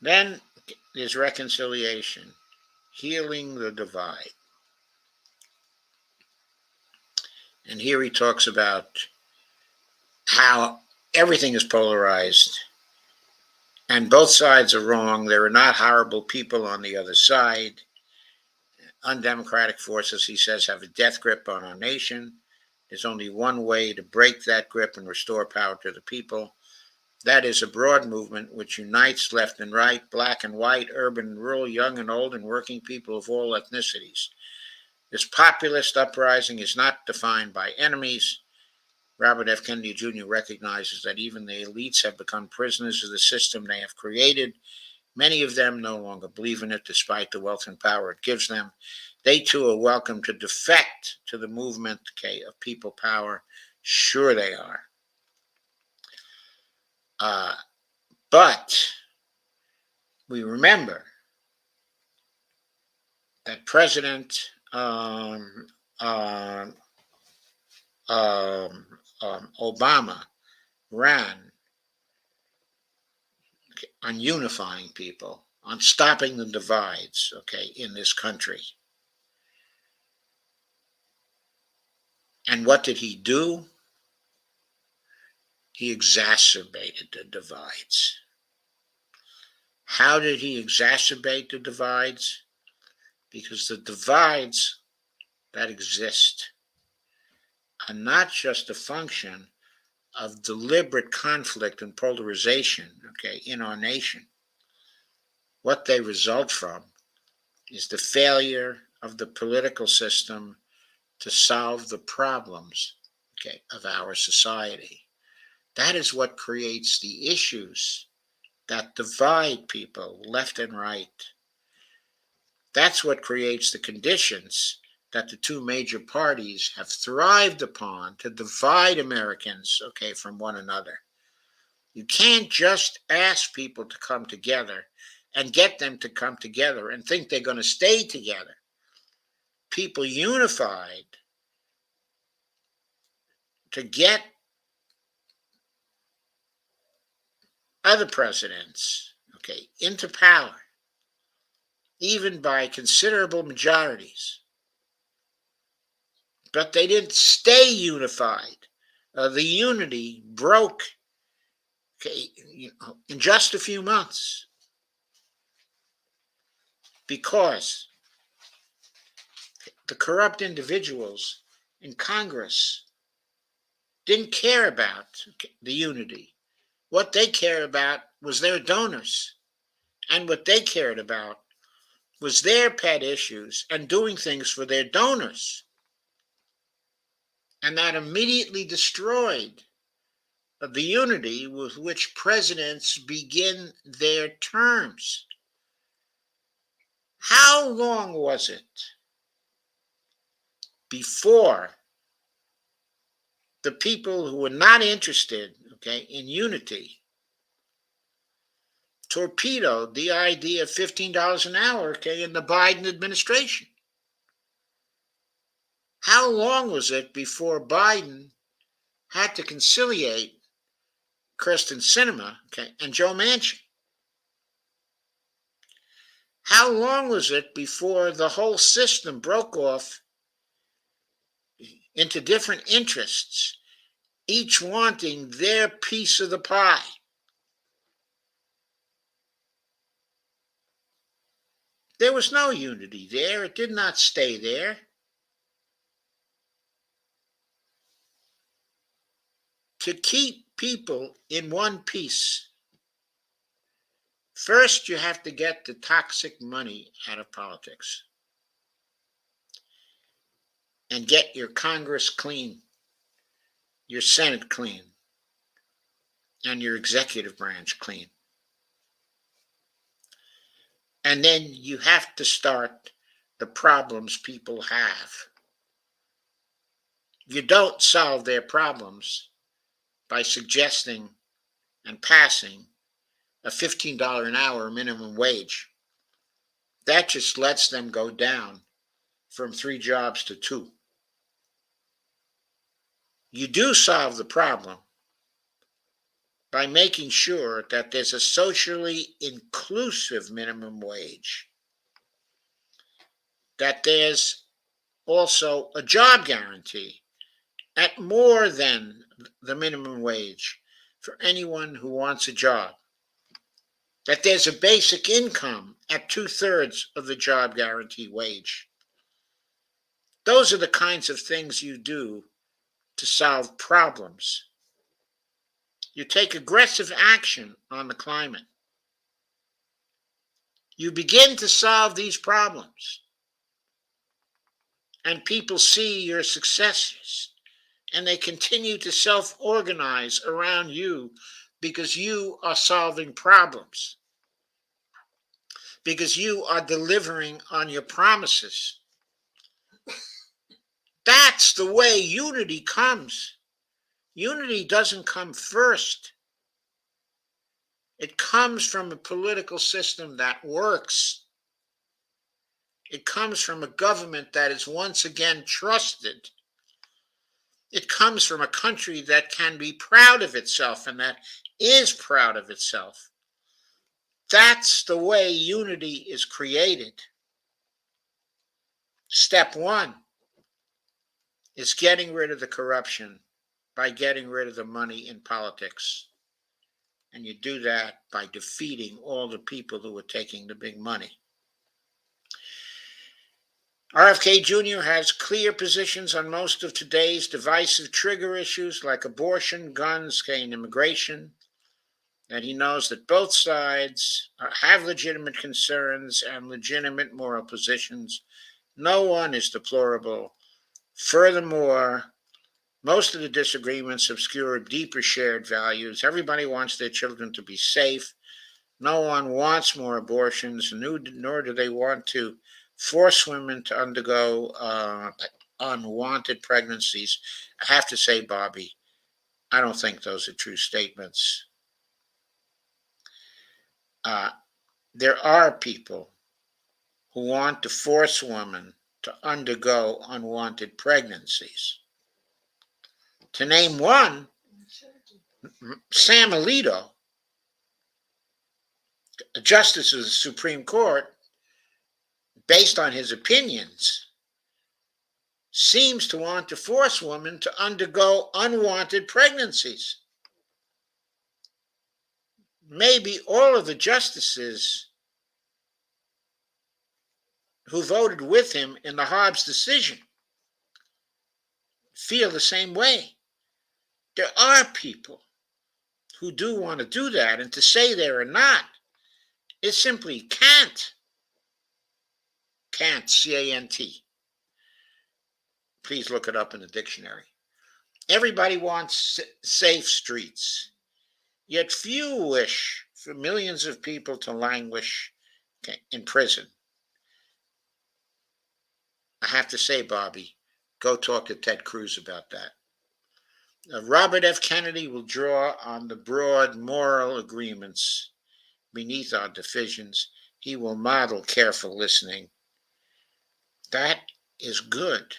Then there's reconciliation, healing the divide. And here he talks about how everything is polarized and both sides are wrong. There are not horrible people on the other side. Undemocratic forces, he says, have a death grip on our nation. There's only one way to break that grip and restore power to the people. That is a broad movement which unites left and right, black and white, urban and rural, young and old, and working people of all ethnicities. This populist uprising is not defined by enemies. Robert F. Kennedy Jr. recognizes that even the elites have become prisoners of the system they have created. Many of them no longer believe in it, despite the wealth and power it gives them. They too are welcome to defect to the movement of people power. Sure they are. But we remember that President Obama ran on unifying people, on stopping the divides, in this country. And what did he do? He exacerbated the divides. How did he exacerbate the divides? Because the divides that exist are not just a function of deliberate conflict and polarization, in our nation. What they result from is the failure of the political system to solve the problems, of our society. That is what creates the issues that divide people left and right. That's what creates the conditions that the two major parties have thrived upon to divide Americans, from one another. You can't just ask people to come together and get them to come together and think they're going to stay together. People unified to get other presidents, into power, even by considerable majorities. But they didn't stay unified. The unity broke, in just a few months, because the corrupt individuals in Congress didn't care about the unity. What they cared about was their donors. And what they cared about was their pet issues and doing things for their donors. And that immediately destroyed the unity with which presidents begin their terms. How long was it before the people who were not interested, in unity torpedoed the idea of $15 an hour, in the Biden administration. How long was it before Biden had to conciliate Kirsten Sinema, and Joe Manchin? How long was it before the whole system broke off into different interests, each wanting their piece of the pie? There was no unity there. It did not stay there. To keep people in one piece, first you have to get the toxic money out of politics and get your Congress clean, your Senate clean, and your executive branch clean. And then you have to start the problems people have. You don't solve their problems by suggesting and passing a $15 an hour minimum wage. That just lets them go down from 3 jobs to 2. You do solve the problem by making sure that there's a socially inclusive minimum wage, that there's also a job guarantee at more than the minimum wage for anyone who wants a job, that there's a basic income at 2/3 of the job guarantee wage. Those are the kinds of things you do to solve problems. You take aggressive action on the climate. You begin to solve these problems, and people see your successes, and they continue to self-organize around you because you are solving problems, because you are delivering on your promises. That's the way unity comes. Unity doesn't come first. It comes from a political system that works. It comes from a government that is once again trusted. It comes from a country that can be proud of itself and that is proud of itself. That's the way unity is created. Step 1 is getting rid of the corruption by getting rid of the money in politics. And you do that by defeating all the people who are taking the big money. RFK Jr. has clear positions on most of today's divisive trigger issues like abortion, guns, and immigration. And he knows that both sides have legitimate concerns and legitimate moral positions. No one is deplorable. Furthermore, most of the disagreements obscure deeper shared values. Everybody wants their children to be safe. No one wants more abortions, nor do they want to force women to undergo unwanted pregnancies. I have to say, Bobby, I don't think those are true statements. There are people who want to force women to undergo unwanted pregnancies. To name one, Sam Alito, a justice of the Supreme Court, based on his opinions, seems to want to force women to undergo unwanted pregnancies. Maybe all of the justices who voted with him in the Hobbs decision feel the same way. There are people who do want to do that, and to say there are not is simply can't. Can't, C-A-N-T. Please look it up in the dictionary. Everybody wants safe streets, yet few wish for millions of people to languish in prison. I have to say, Bobby, go talk to Ted Cruz about that. Robert F. Kennedy will draw on the broad moral agreements beneath our divisions. He will model careful listening. That is good.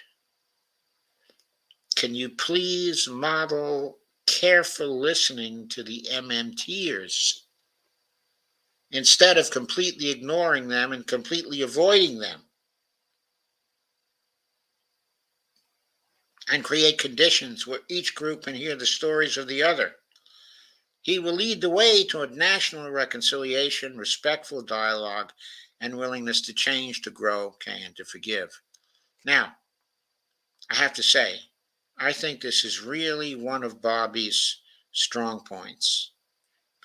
Can you please model careful listening to the MMTers instead of completely ignoring them and completely avoiding them? And create conditions where each group can hear the stories of the other. He will lead the way toward national reconciliation, respectful dialogue, and willingness to change, to grow, and to forgive. Now, I have to say, I think this is really one of Bobby's strong points.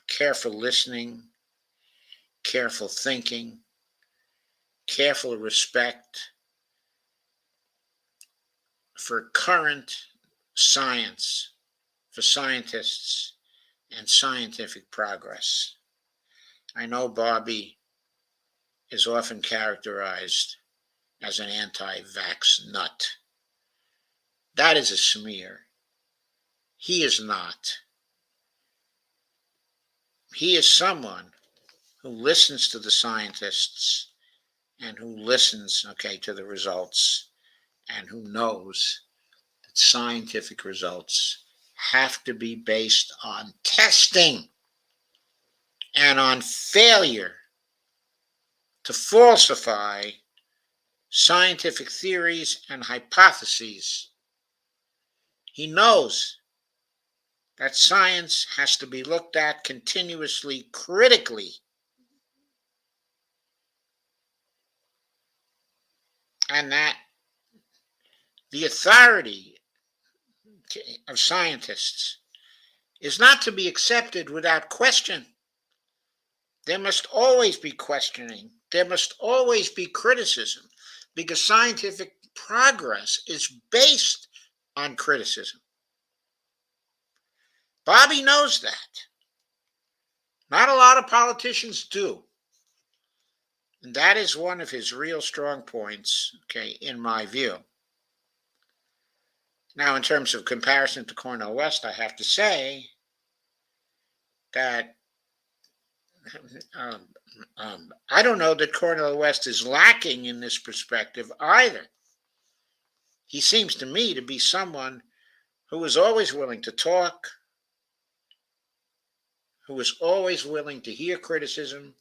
Careful listening, careful thinking, careful respect for current science, for scientists, and scientific progress. I know Bobby is often characterized as an anti-vax nut. That is a smear. He is not. He is someone who listens to the scientists and who listens, to the results, and who knows that scientific results have to be based on testing and on failure to falsify scientific theories and hypotheses. He knows that science has to be looked at continuously, critically, and that the authority of scientists is not to be accepted without question. There must always be questioning. There must always be criticism, because scientific progress is based on criticism. Bobby knows that. Not a lot of politicians do. And that is one of his real strong points, in my view. Now, in terms of comparison to Cornel West, I have to say that I don't know that Cornel West is lacking in this perspective either. He seems to me to be someone who is always willing to talk, who is always willing to hear criticism,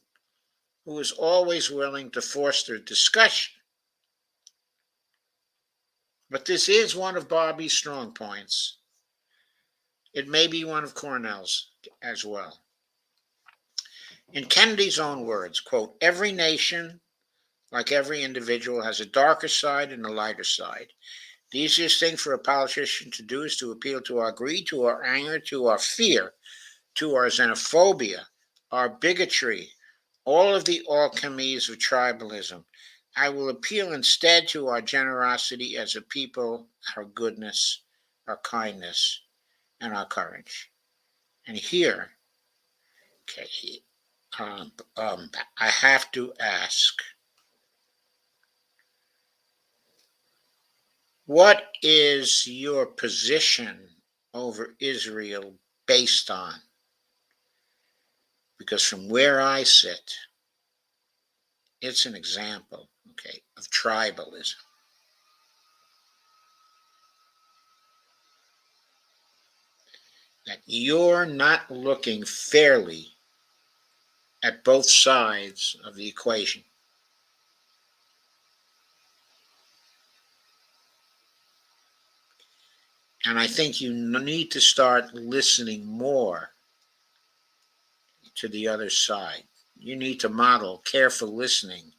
who is always willing to foster discussion. But this is one of Bobby's strong points. It may be one of Cornell's as well. In Kennedy's own words, quote, "Every nation, like every individual, has a darker side and a lighter side. The easiest thing for a politician to do is to appeal to our greed, to our anger, to our fear, to our xenophobia, our bigotry, all of the alchemies of tribalism. I will appeal instead to our generosity as a people, our goodness, our kindness, and our courage." And here, I have to ask, what is your position over Israel based on? Because from where I sit, it's an example, of tribalism. That you're not looking fairly at both sides of the equation. And I think you need to start listening more to the other side. You need to model careful listening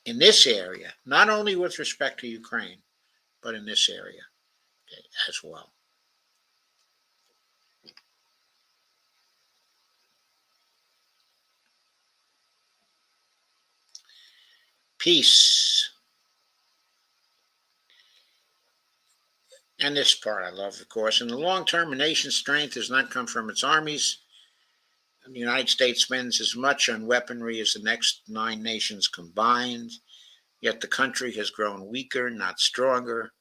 in this area, not only with respect to Ukraine, but in this area, as well. Peace. And this part I love, of course. In the long term, a nation's strength does not come from its armies. The United States spends as much on weaponry as the next 9 nations combined, yet the country has grown weaker, not stronger,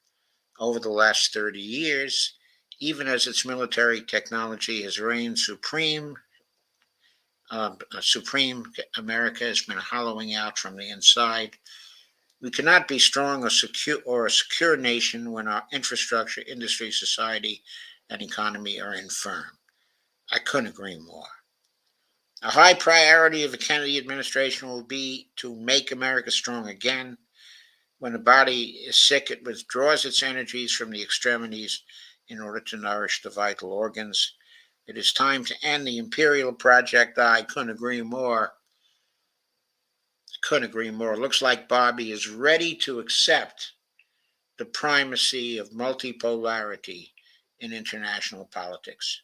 over the last 30 years. even as its military technology has reigned supreme. America has been hollowing out from the inside. We cannot be strong or a secure nation when our infrastructure, industry, society, and economy are infirm. I couldn't agree more. A high priority of the Kennedy administration will be to make America strong again. When the body is sick, it withdraws its energies from the extremities in order to nourish the vital organs. It is time to end the imperial project. I couldn't agree more. Couldn't agree more. It looks like Bobby is ready to accept the primacy of multipolarity in international politics.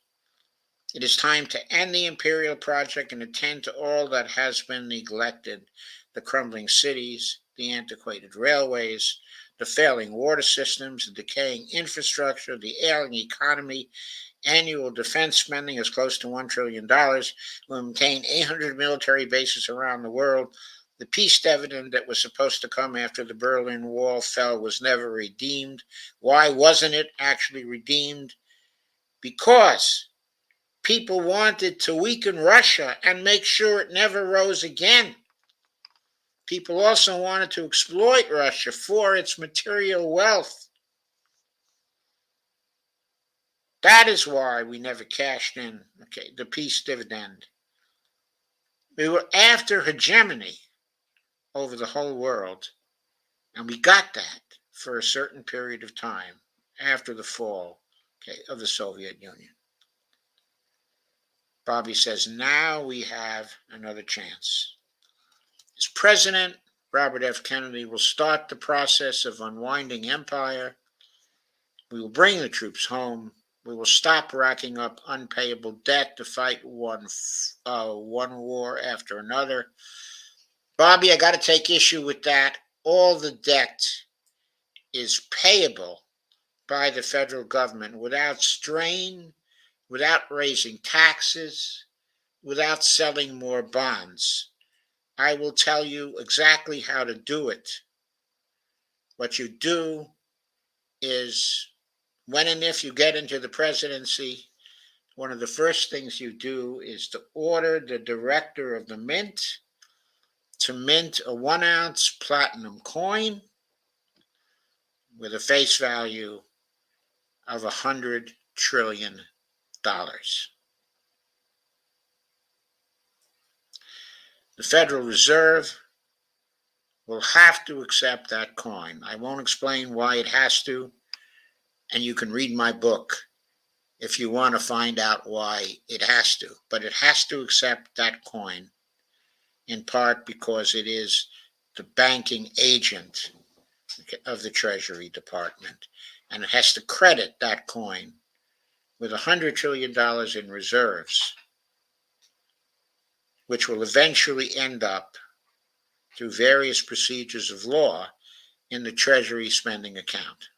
It is time to end the imperial project and attend to all that has been neglected: the crumbling cities, the antiquated railways, the failing water systems, the decaying infrastructure, the ailing economy. Annual defense spending is close to $1 trillion. We maintain 800 military bases around the world. The peace dividend that was supposed to come after the Berlin Wall fell was never redeemed. Why wasn't it actually redeemed? Because people wanted to weaken Russia and make sure it never rose again. People also wanted to exploit Russia for its material wealth. That is why we never cashed in, the peace dividend. We were after hegemony over the whole world, and we got that for a certain period of time after the fall, of the Soviet Union. Bobby says, now we have another chance. As president, Robert F. Kennedy will start the process of unwinding empire. We will bring the troops home. We will stop racking up unpayable debt to fight one war after another. Bobby, I got to take issue with that. All the debt is payable by the federal government without strain, without raising taxes, without selling more bonds. I will tell you exactly how to do it. What you do is, when and if you get into the presidency, one of the first things you do is to order the director of the mint to mint a 1-ounce platinum coin with a face value of $100 trillion. The Federal Reserve will have to accept that coin. I won't explain why it has to, and you can read my book if you want to find out why it has to. But it has to accept that coin, in part because it is the banking agent of the Treasury Department, and it has to credit that coin with $100 trillion in reserves, which will eventually end up, through various procedures of law, in the Treasury spending account.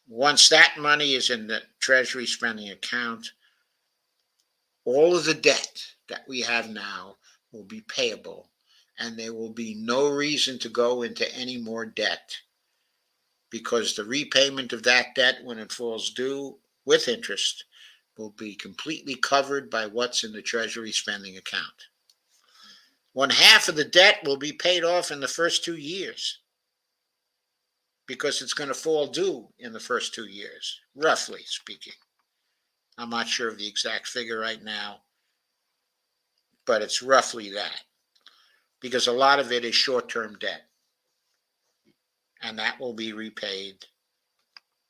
Once that money is in the Treasury spending account, all of the debt that we have now will be payable, and there will be no reason to go into any more debt, because the repayment of that debt, when it falls due with interest, will be completely covered by what's in the Treasury spending account. 1/2 of the debt will be paid off in the first 2 years, because it's going to fall due in the first 2 years, roughly speaking. I'm not sure of the exact figure right now, but it's roughly that, because a lot of it is short-term debt, and that will be repaid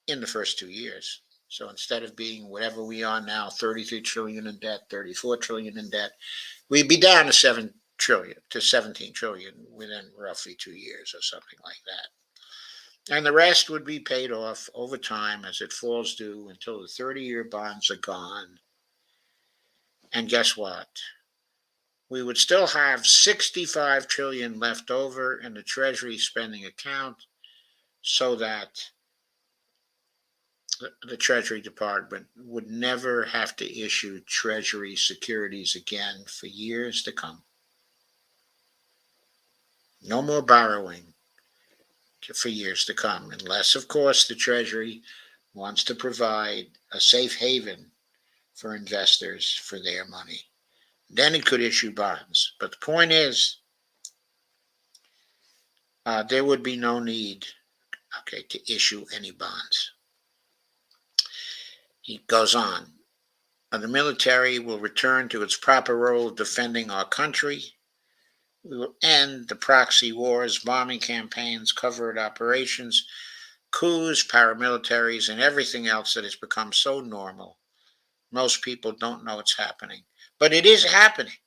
in the first 2 years. So instead of being whatever we are now, 33 trillion in debt, 34 trillion in debt, we'd be down to 17 trillion within roughly 2 years or something like that. And the rest would be paid off over time as it falls due until the 30-year bonds are gone. And guess what? We would still have 65 trillion left over in the Treasury spending account, so that the Treasury Department would never have to issue Treasury securities again for years to come. No more borrowing for years to come, unless, of course, the Treasury wants to provide a safe haven for investors for their money. Then it could issue bonds. But the point is, there would be no need, to issue any bonds. He goes on. The military will return to its proper role of defending our country. We will end the proxy wars, bombing campaigns, covert operations, coups, paramilitaries, and everything else that has become so normal. Most people don't know it's happening. But it is happening.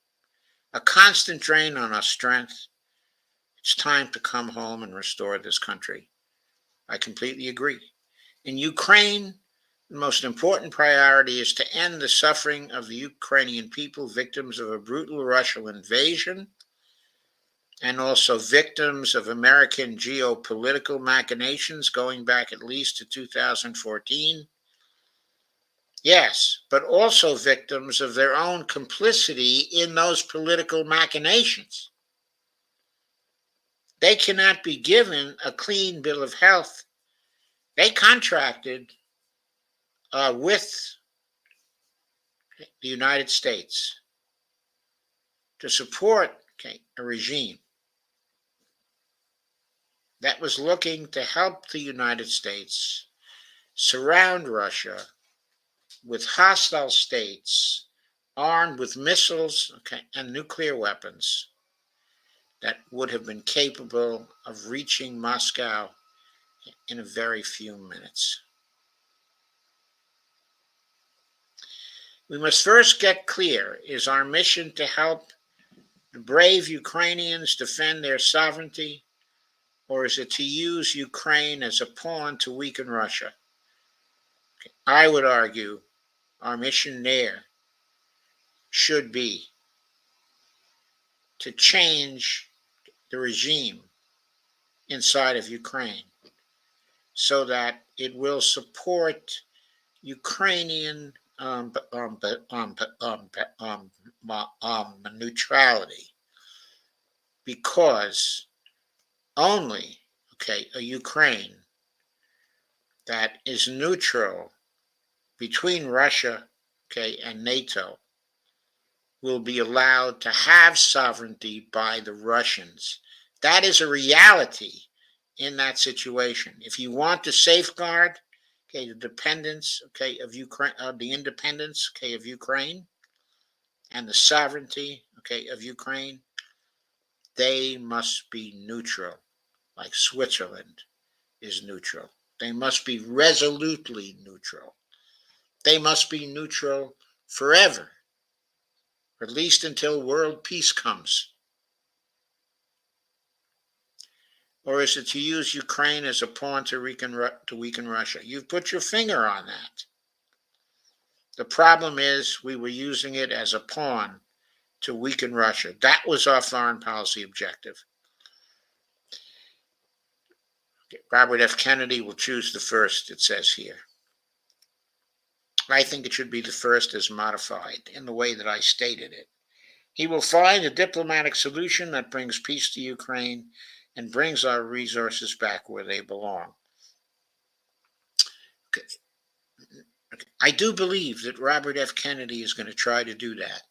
A constant drain on our strength. It's time to come home and restore this country. I completely agree. In Ukraine, the most important priority is to end the suffering of the Ukrainian people, victims of a brutal Russian invasion, and also victims of American geopolitical machinations going back at least to 2014. Yes, but also victims of their own complicity in those political machinations. They cannot be given a clean bill of health. They contracted with the United States to support a regime that was looking to help the United States surround Russia with hostile states armed with missiles and nuclear weapons that would have been capable of reaching Moscow in a very few minutes. We must first get clear, is our mission to help the brave Ukrainians defend their sovereignty, or is it to use Ukraine as a pawn to weaken Russia? I would argue our mission there should be to change the regime inside of Ukraine so that it will support Ukrainian neutrality, because only a Ukraine that is neutral between Russia and NATO will be allowed to have sovereignty by the Russians. That is a reality in that situation. If you want to safeguard the dependence of Ukraine, the independence of Ukraine, and the sovereignty of Ukraine, they must be neutral, like Switzerland is neutral. They must be resolutely neutral. They must be neutral forever, or at least until world peace comes. Or is it to use Ukraine as a pawn to weaken Russia? You've put your finger on that. The problem is we were using it as a pawn to weaken Russia. That was our foreign policy objective. Robert F. Kennedy will choose the first, it says here. I think it should be the first as modified in the way that I stated it. He will find a diplomatic solution that brings peace to Ukraine and brings our resources back where they belong. Okay. I do believe that Robert F. Kennedy is going to try to do that.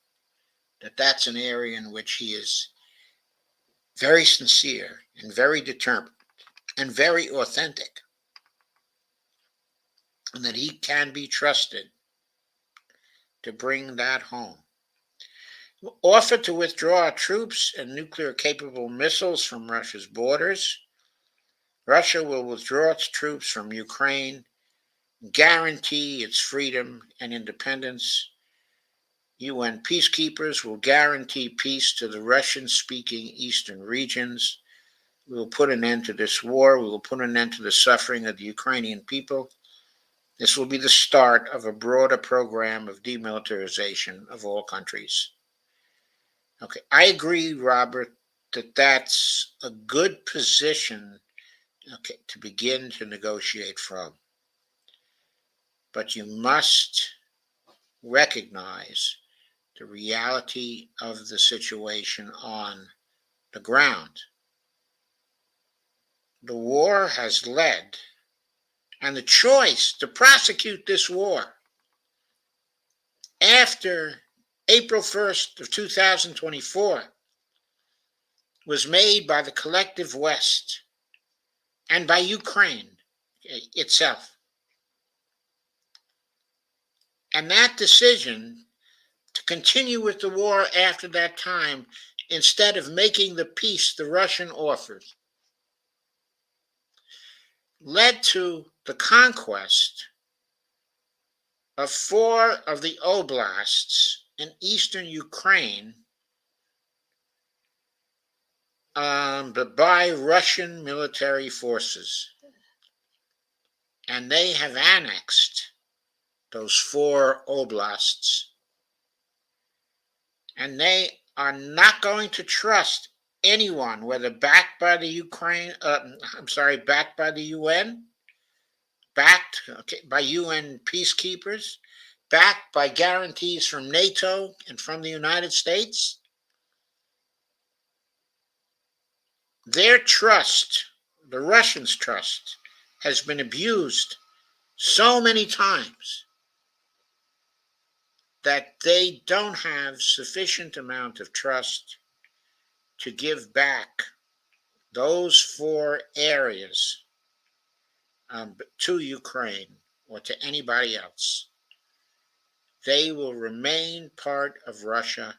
That's an area in which he is very sincere and very determined and very authentic, and that he can be trusted to bring that home. Offer to withdraw troops and nuclear-capable missiles from Russia's borders. Russia will withdraw its troops from Ukraine, guarantee its freedom and independence. UN peacekeepers will guarantee peace to the Russian-speaking eastern regions. We will put an end to this war. We will put an end to the suffering of the Ukrainian people. This will be the start of a broader program of demilitarization of all countries. I agree, Robert, that that's a good position, to begin to negotiate from. But you must recognize the reality of the situation on the ground. The war has led And the choice to prosecute this war after April 1st of 2024 was made by the collective West and by Ukraine itself. And that decision to continue with the war after that time, instead of making the peace the Russian offered, led to the conquest of 4 of the oblasts in eastern Ukraine by Russian military forces. And they have annexed those 4 oblasts. And they are not going to trust anyone, whether backed by the backed by the UN, backed by UN peacekeepers, backed by guarantees from NATO and from the United States. Their trust, the Russians' trust, has been abused so many times that they don't have sufficient amount of trust to give back those 4 areas to Ukraine or to anybody else. They will remain part of Russia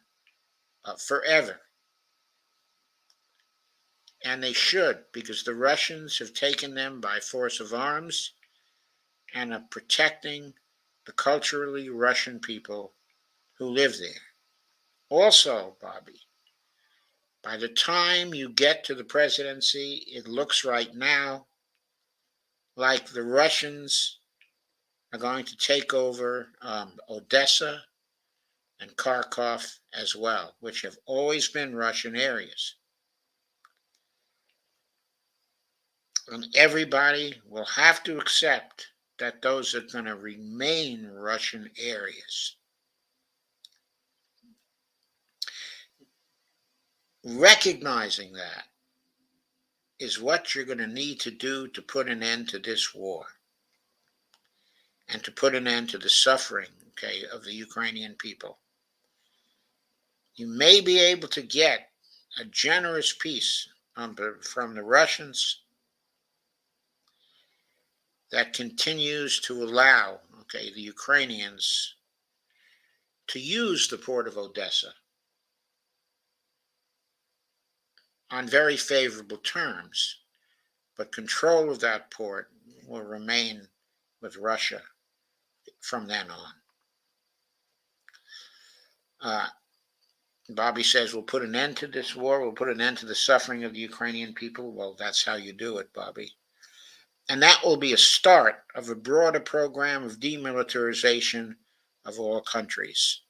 forever. And they should, because the Russians have taken them by force of arms and are protecting the culturally Russian people who live there. Also, Bobby, by the time you get to the presidency, it looks right now like the Russians are going to take over Odessa and Kharkov as well, which have always been Russian areas. And everybody will have to accept that those are going to remain Russian areas. Recognizing that is what you're going to need to do to put an end to this war and to put an end to the suffering, of the Ukrainian people. You may be able to get a generous peace from the Russians that continues to allow, the Ukrainians to use the port of Odessa on very favorable terms, but control of that port will remain with Russia from then on. Bobby says, we'll put an end to this war, we'll put an end to the suffering of the Ukrainian people. Well, that's how you do it, Bobby. And that will be a start of a broader program of demilitarization of all countries.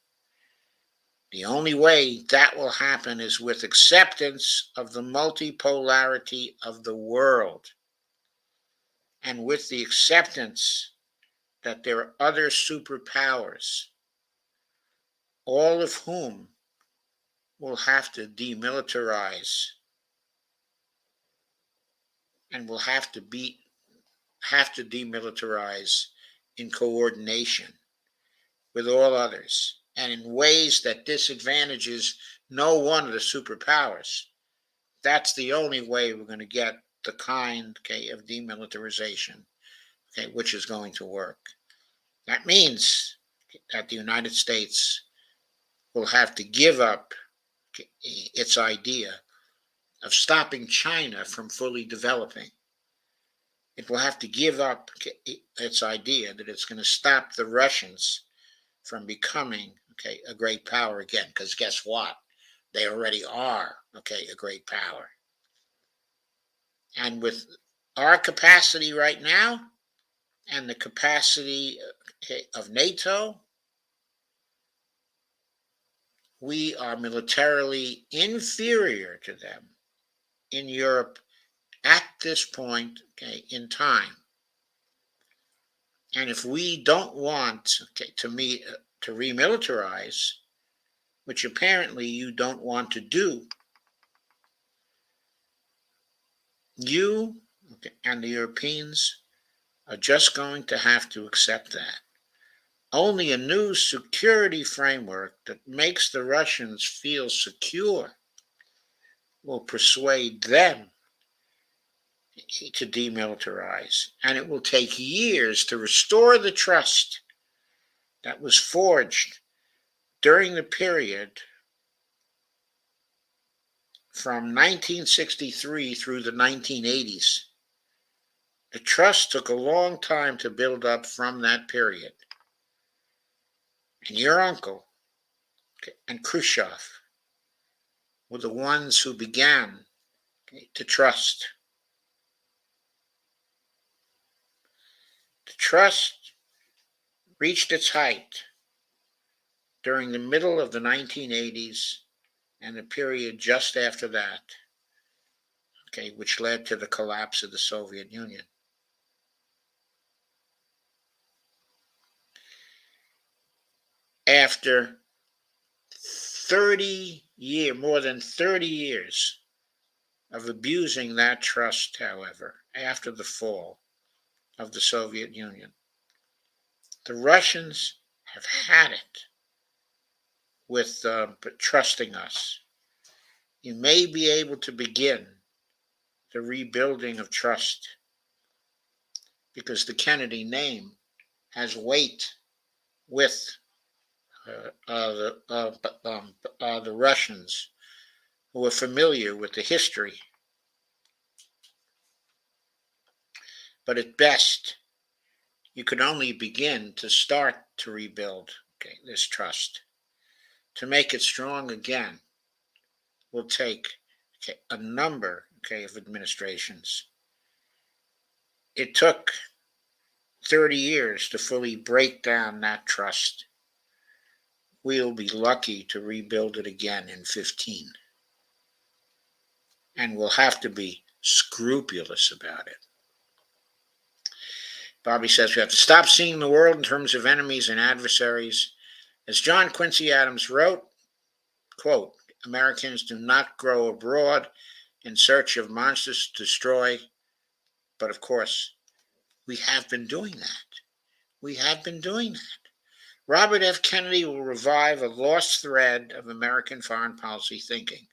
The only way that will happen is with acceptance of the multipolarity of the world and with the acceptance that there are other superpowers, all of whom will have to demilitarize and will have to demilitarize in coordination with all others, and in ways that disadvantages no one of the superpowers. That's the only way we're going to get the kind, of demilitarization, which is going to work. That means that the United States will have to give up its idea of stopping China from fully developing. It will have to give up its idea that it's going to stop the Russians from becoming, a great power again, because guess what? They already are, a great power. And with our capacity right now and the capacity of NATO, we are militarily inferior to them in Europe at this point, in time. And if we don't want to remilitarize, which apparently you don't want to do, you and the Europeans are just going to have to accept that. Only a new security framework that makes the Russians feel secure will persuade them to demilitarize. And it will take years to restore the trust that was forged during the period from 1963 through the 1980s. The trust took a long time to build up from that period. And your uncle and Khrushchev were the ones who began to trust. The trust reached its height during the middle of the 1980s and the period just after that, which led to the collapse of the Soviet Union. After more than 30 years of abusing that trust, however, after the fall of the Soviet Union, the Russians have had it with trusting us. You may be able to begin the rebuilding of trust because the Kennedy name has weight with the Russians who are familiar with the history. But at best, you can only begin to start to rebuild this trust. To make it strong again will take a number of administrations. It took 30 years to fully break down that trust. We'll be lucky to rebuild it again in 15. And we'll have to be scrupulous about it. Bobby says we have to stop seeing the world in terms of enemies and adversaries. As John Quincy Adams wrote, quote, Americans do not grow abroad in search of monsters to destroy. But of course, we have been doing that. We have been doing that. Robert F. Kennedy will revive a lost thread of American foreign policy thinking,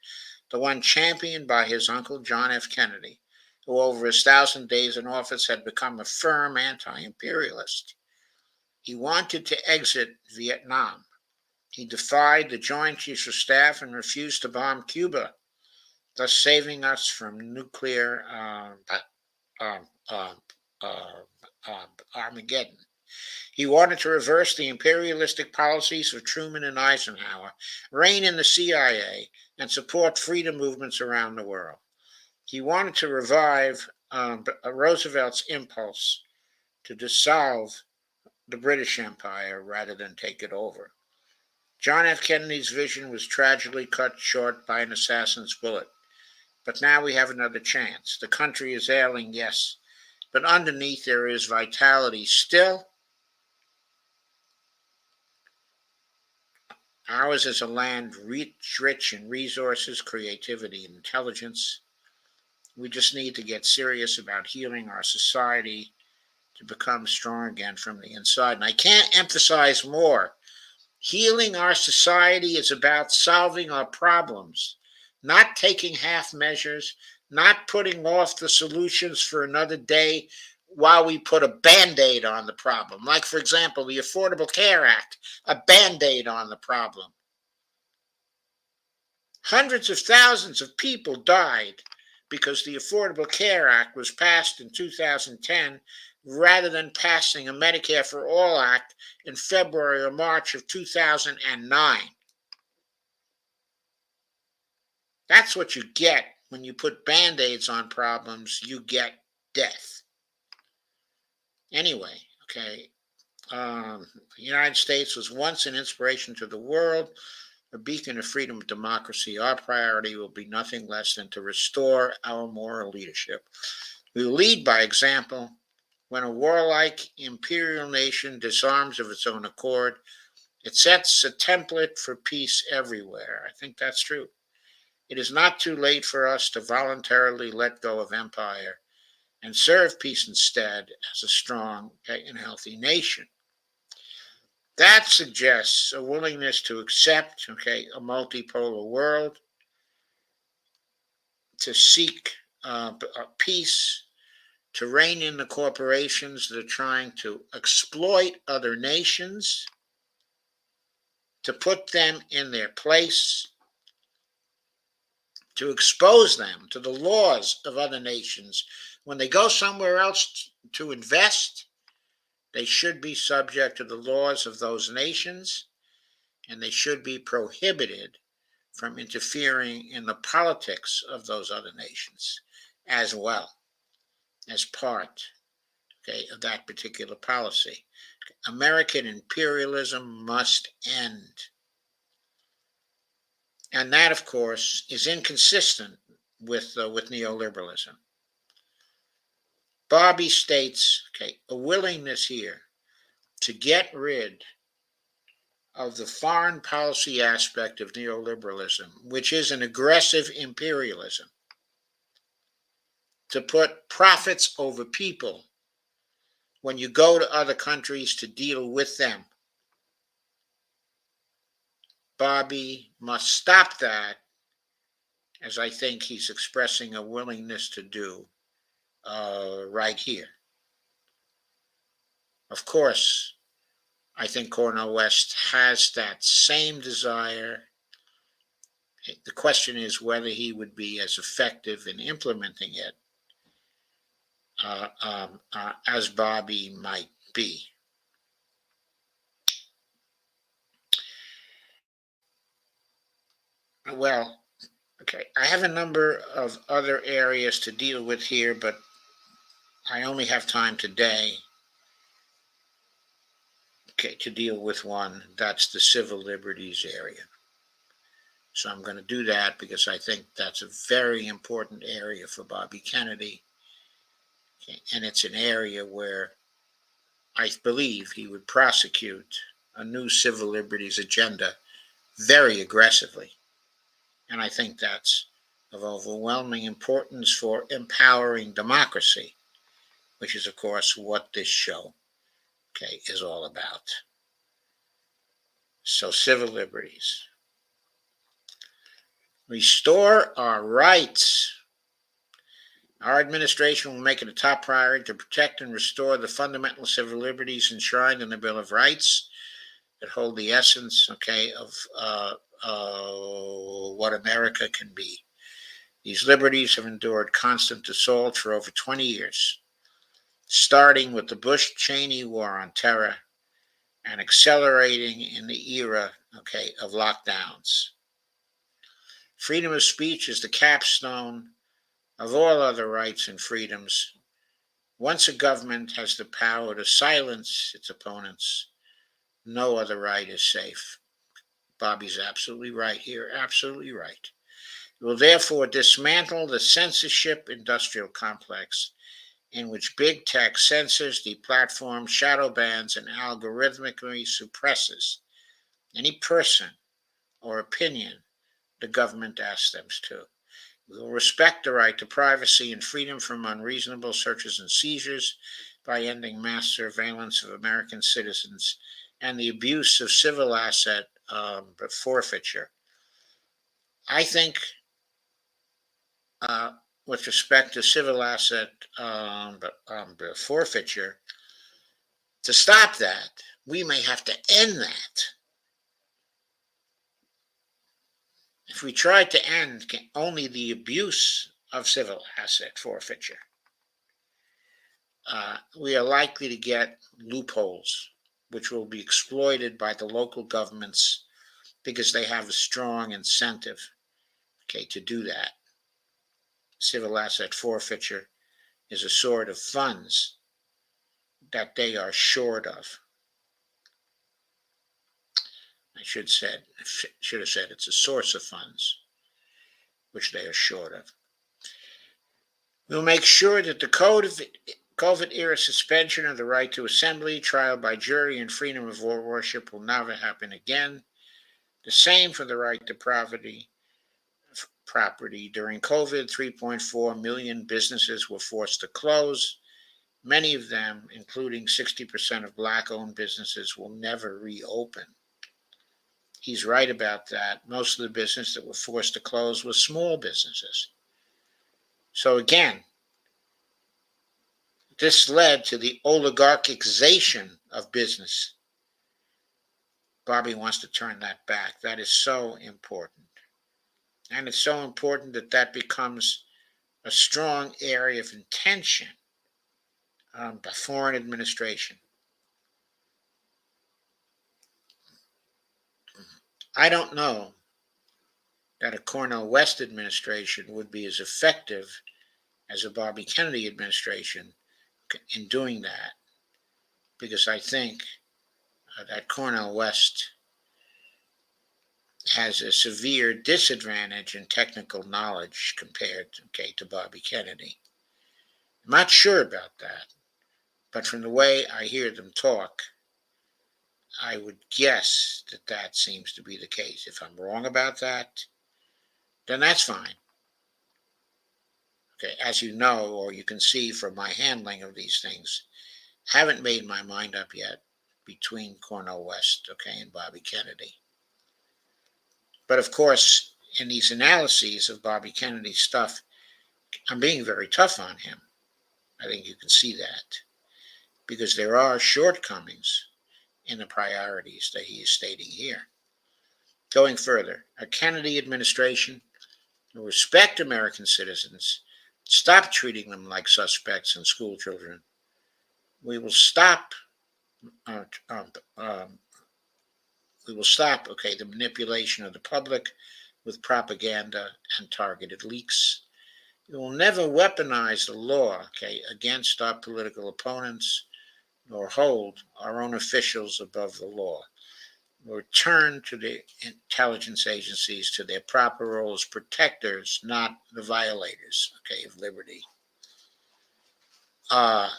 the one championed by his uncle John F. Kennedy, who over his 1,000 days in office had become a firm anti-imperialist. He wanted to exit Vietnam. He defied the Joint Chiefs of Staff and refused to bomb Cuba, thus saving us from nuclear Armageddon. He wanted to reverse the imperialistic policies of Truman and Eisenhower, rein in the CIA, and support freedom movements around the world. He wanted to revive Roosevelt's impulse to dissolve the British Empire rather than take it over. John F. Kennedy's vision was tragically cut short by an assassin's bullet. But now we have another chance. The country is ailing, yes, but underneath there is vitality still. Ours is a land rich in resources, creativity, and intelligence. We just need to get serious about healing our society to become strong again from the inside. And I can't emphasize more. Healing our society is about solving our problems, not taking half measures, not putting off the solutions for another day while we put a Band-Aid on the problem. Like, for example, the Affordable Care Act, a Band-Aid on the problem. Hundreds of thousands of people died because the Affordable Care Act was passed in 2010 rather than passing a Medicare for All Act in February or March of 2009. That's what you get when you put Band-Aids on problems. You get death. Anyway, the United States was once an inspiration to the world, a beacon of freedom and democracy. Our priority will be nothing less than to restore our moral leadership. We will lead by example. When a warlike imperial nation disarms of its own accord, it sets a template for peace everywhere. I think that's true. It is not too late for us to voluntarily let go of empire and serve peace instead as a strong and healthy nation. That suggests a willingness to accept a multipolar world, to seek peace, to rein in the corporations that are trying to exploit other nations, to put them in their place, to expose them to the laws of other nations. When they go somewhere else to invest, they should be subject to the laws of those nations, and they should be prohibited from interfering in the politics of those other nations as well, as part of that particular policy. American imperialism must end. And that, of course, is inconsistent with neoliberalism. Bobby states a willingness here to get rid of the foreign policy aspect of neoliberalism, which is an aggressive imperialism, to put profits over people when you go to other countries to deal with them. Bobby must stop that, as I think he's expressing a willingness to do right here. Of course, I think Cornel West has that same desire. The question is whether he would be as effective in implementing it as Bobby might be. Well, I have a number of other areas to deal with here, but I only have time today to deal with one. That's the civil liberties area. So I'm going to do that because I think that's a very important area for Bobby Kennedy. And it's an area where I believe he would prosecute a new civil liberties agenda very aggressively. And I think that's of overwhelming importance for empowering democracy, which is, of course, what this show is all about. So, civil liberties. Restore our rights. Our administration will make it a top priority to protect and restore the fundamental civil liberties enshrined in the Bill of Rights that hold the essence, of what America can be. These liberties have endured constant assault for over 20 years, starting with the Bush-Cheney War on Terror and accelerating in the era, of lockdowns. Freedom of speech is the capstone of all other rights and freedoms. Once a government has the power to silence its opponents, no other right is safe. Bobby's absolutely right here, absolutely right. It will therefore dismantle the censorship industrial complex in which big tech censors, deplatforms, shadow bans, and algorithmically suppresses any person or opinion the government asks them to. We will respect the right to privacy and freedom from unreasonable searches and seizures by ending mass surveillance of American citizens and the abuse of civil asset forfeiture. I think with respect to civil asset forfeiture, to stop that, we may have to end that. If we try to end only the abuse of civil asset forfeiture, we are likely to get loopholes which will be exploited by the local governments because they have a strong incentive, to do that. Civil asset forfeiture is a sort of funds that they are short of. I should have said it's a source of funds which they are short of. We'll make sure that the COVID-era suspension of the right to assembly, trial by jury, and freedom of worship will never happen again. The same for the right to property. During COVID, 3.4 million businesses were forced to close. Many of them, including 60% of Black-owned businesses, will never reopen. He's right about that. Most of the business that were forced to close was small businesses. So again, this led to the oligarchization of business. Bobby wants to turn that back. That is so important. And it's so important that that becomes a strong area of intention the foreign administration. I don't know that a Cornel West administration would be as effective as a Bobby Kennedy administration in doing that, because I think that Cornel West has a severe disadvantage in technical knowledge compared to Bobby Kennedy. I'm not sure about that, but from the way I hear them talk, I would guess that that seems to be the case. If I'm wrong about that, then that's fine. Okay, as you know, or you can see from my handling of these things, haven't made my mind up yet between Cornel West, and Bobby Kennedy. But of course, in these analyses of Bobby Kennedy's stuff, I'm being very tough on him. I think you can see that, because there are shortcomings in the priorities that he is stating here. Going further, a Kennedy administration will respect American citizens, stop treating them like suspects and school children. We will stop the manipulation of the public with propaganda and targeted leaks. We will never weaponize the law, against our political opponents, nor hold our own officials above the law. We'll return to the intelligence agencies to their proper role as protectors, not the violators, of liberty. I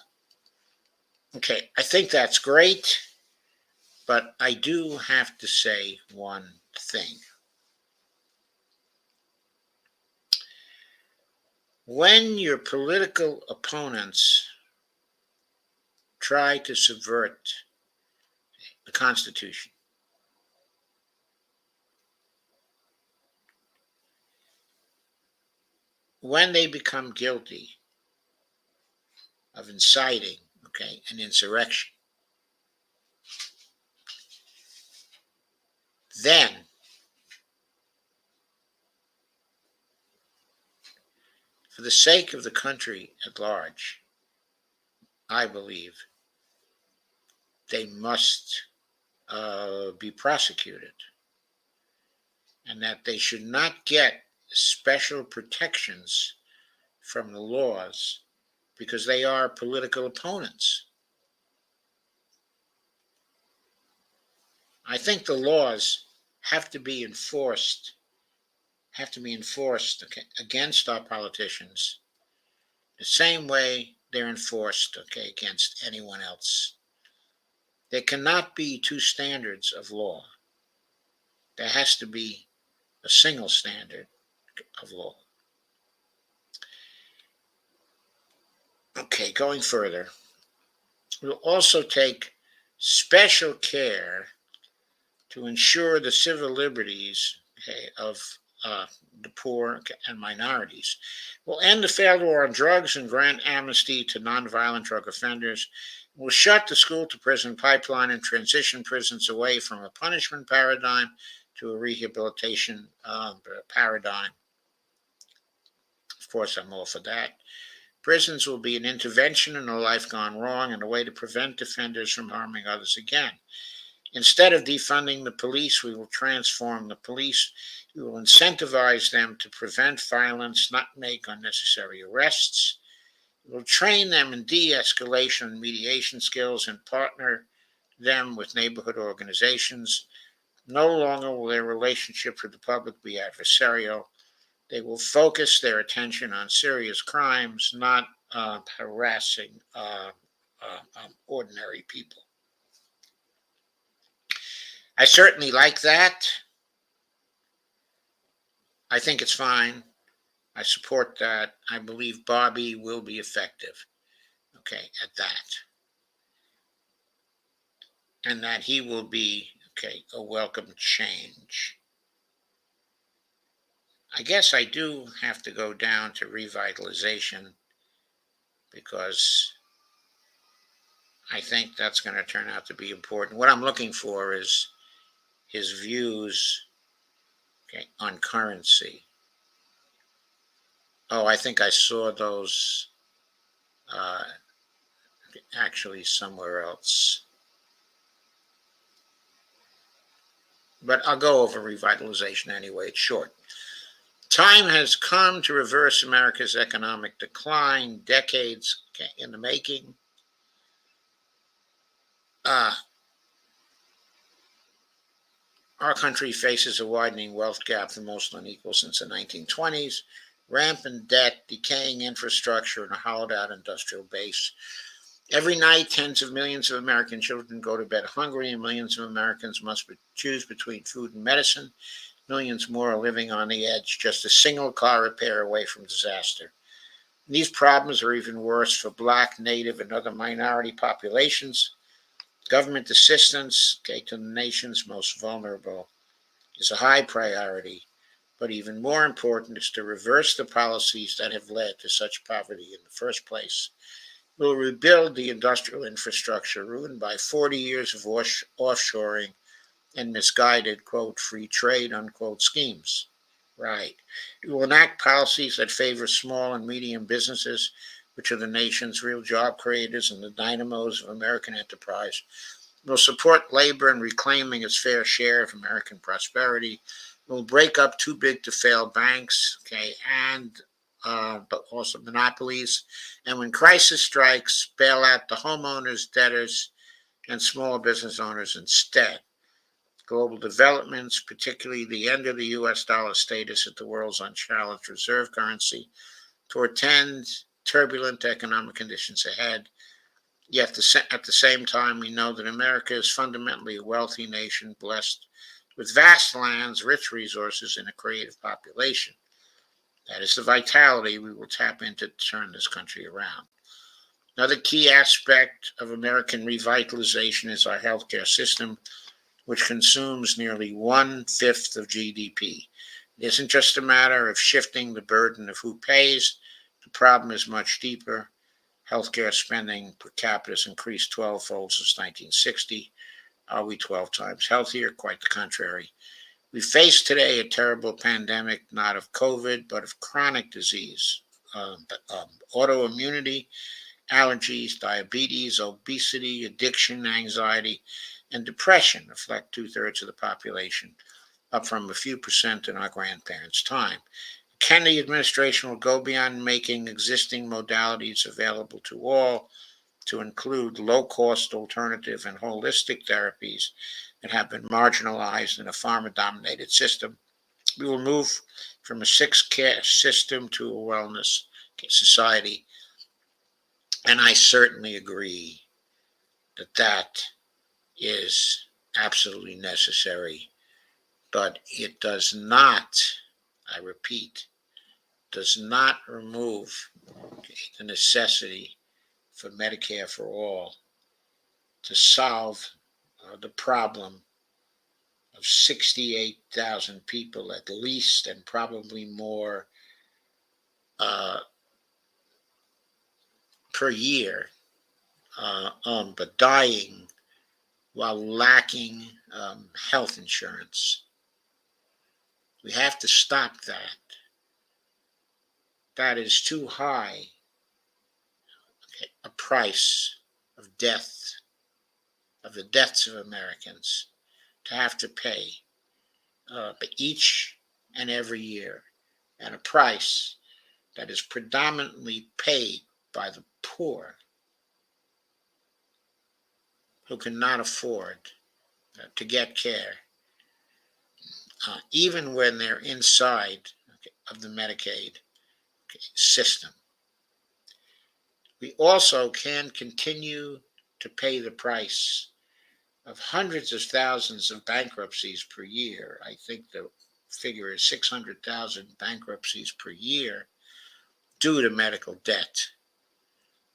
think that's great, but I do have to say one thing. When your political opponents try to subvert the Constitution, when they become guilty of inciting, an insurrection, then for the sake of the country at large, I believe they must be prosecuted, and that they should not get special protections from the laws because they are political opponents. I think the laws have to be enforced against our politicians the same way they're enforced against anyone else. There cannot be two standards of law. There has to be a single standard of law. Going further, we'll also take special care to ensure the civil liberties of the poor and minorities. We'll end the failed war on drugs and grant amnesty to nonviolent drug offenders. We'll shut the school-to-prison pipeline and transition prisons away from a punishment paradigm to a rehabilitation paradigm. Of course, I'm all for that. Prisons will be an intervention in a life gone wrong and a way to prevent offenders from harming others again. Instead of defunding the police, we will transform the police. We will incentivize them to prevent violence, not make unnecessary arrests. We will train them in de-escalation and mediation skills and partner them with neighborhood organizations. No longer will their relationships with the public be adversarial. They will focus their attention on serious crimes, not harassing ordinary people. I certainly like that. I think it's fine. I support that. I believe Bobby will be effective, okay, at that. And that he will be, okay, a welcome change. I guess I do have to go down to revitalization because I think that's going to turn out to be important. What I'm looking for is his views, okay, on currency. Oh, I think I saw those uh, actually somewhere else. But I'll go over revitalization anyway. It's short. Time has come to reverse America's economic decline, decades in the making. Uh, our country faces a widening wealth gap, the most unequal since the 1920s. Rampant debt, decaying infrastructure, and a hollowed out industrial base. Every night, tens of millions of American children go to bed hungry, and millions of Americans must choose between food and medicine. Millions more are living on the edge, just a single car repair away from disaster. And these problems are even worse for Black, Native, and other minority populations. Government assistance, okay, to the nation's most vulnerable is a high priority, but even more important is to reverse the policies that have led to such poverty in the first place. We'll rebuild the industrial infrastructure ruined by 40 years of offshoring and misguided, quote, free trade, unquote, schemes. Right. We will enact policies that favor small and medium businesses, which are the nation's real job creators and the dynamos of American enterprise. We'll support labor in reclaiming its fair share of American prosperity. We'll break up too big to fail banks, okay, and but also monopolies. And when crisis strikes, bail out the homeowners, debtors, and small business owners instead. Global developments, particularly the end of the U.S. dollar status at the world's unchallenged reserve currency, portend turbulent economic conditions ahead. Yet at the same time, we know that America is fundamentally a wealthy nation blessed with vast lands, rich resources, and a creative population. That is the vitality we will tap into to turn this country around. Another key aspect of American revitalization is our healthcare system, which consumes nearly 1/5 of GDP. It isn't just a matter of shifting the burden of who pays. The problem is much deeper. Healthcare spending per capita has increased 12-fold since 1960. Are we 12 times healthier? Quite the contrary. We face today a terrible pandemic, not of COVID, but of chronic disease, autoimmunity, allergies, diabetes, obesity, addiction, anxiety, and depression affect 2/3 of the population, up from a few percent in our grandparents' time. Can the administration will go beyond making existing modalities available to all to include low-cost alternative and holistic therapies that have been marginalized in a pharma-dominated system? We will move from a sick care system to a wellness society. And I certainly agree that that is absolutely necessary, but it does not, I repeat, does not remove the necessity for Medicare for all to solve the problem of 68,000 people at least, and probably more uh, per year, but dying while lacking health insurance. We have to stop that. That is too high a price of death, of the deaths of Americans, to have to pay each and every year, and a price that is predominantly paid by the poor who cannot afford to get care, even when they're inside of the Medicaid system. We also can continue to pay the price of hundreds of thousands of bankruptcies per year. I think the figure is 600,000 bankruptcies per year due to medical debt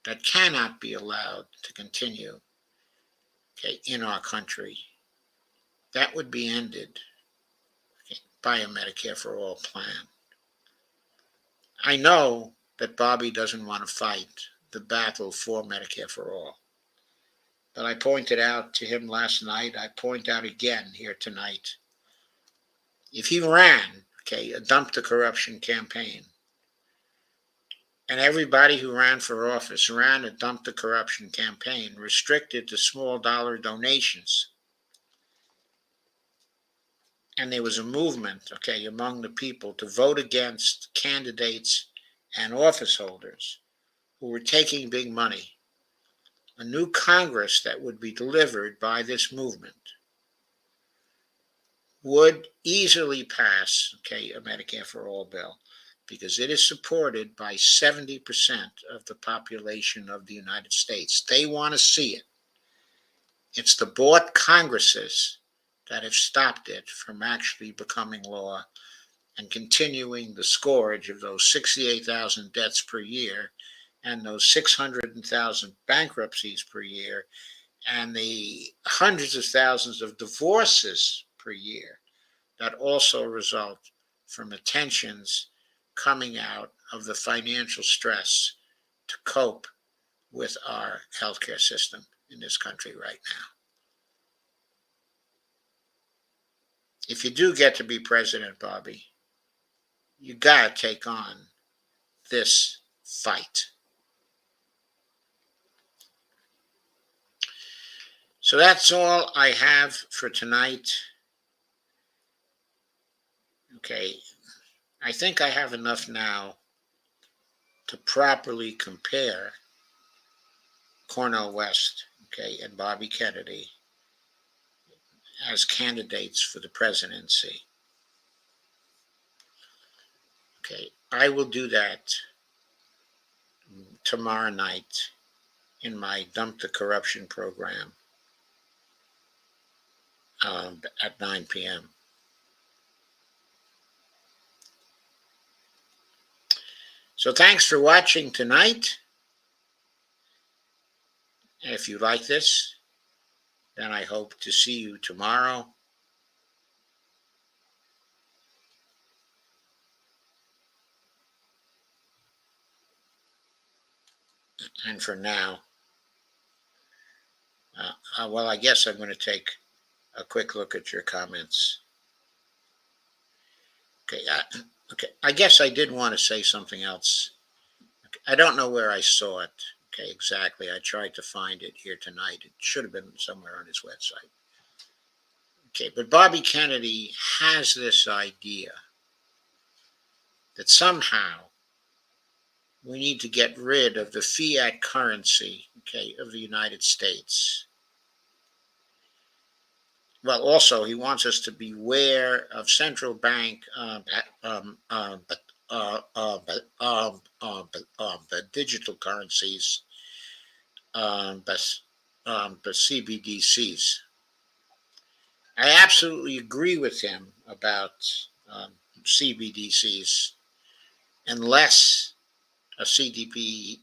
that cannot be allowed to continue, in our country. That would be ended, by a Medicare for All plan. I know that Bobby doesn't want to fight the battle for Medicare for All. But I pointed out to him last night, I point out again here tonight, if he ran, a dump the corruption campaign, and everybody who ran for office ran a dump the corruption campaign, restricted to small dollar donations, and there was a movement, among the people to vote against candidates and office holders who were taking big money, a new Congress that would be delivered by this movement would easily pass, a Medicare for All bill, because it is supported by 70% of the population of the United States. They want to see it. It's the bought Congresses that have stopped it from actually becoming law and continuing the scourge of those 68,000 deaths per year and those 600,000 bankruptcies per year and the hundreds of thousands of divorces per year that also result from the tensions coming out of the financial stress to cope with our healthcare system in this country right now. If you do get to be president, Bobby, you got to take on this fight. So that's all I have for tonight. I think I have enough now to properly compare Cornel West, and Bobby Kennedy as candidates for the presidency. I will do that tomorrow night in my Dump the Corruption program at 9 p.m. So thanks for watching tonight. If you like this, then I hope to see you tomorrow. And for now, well, I guess I'm going to take a quick look at your comments. I guess I did want to say something else. I don't know where I saw it, exactly. I tried to find it here tonight. It should have been somewhere on his website. But Bobby Kennedy has this idea that somehow we need to get rid of the fiat currency, of the United States. Well, also, he wants us to beware of central bank digital currencies, but CBDCs. I absolutely agree with him about CBDCs, unless a CDBC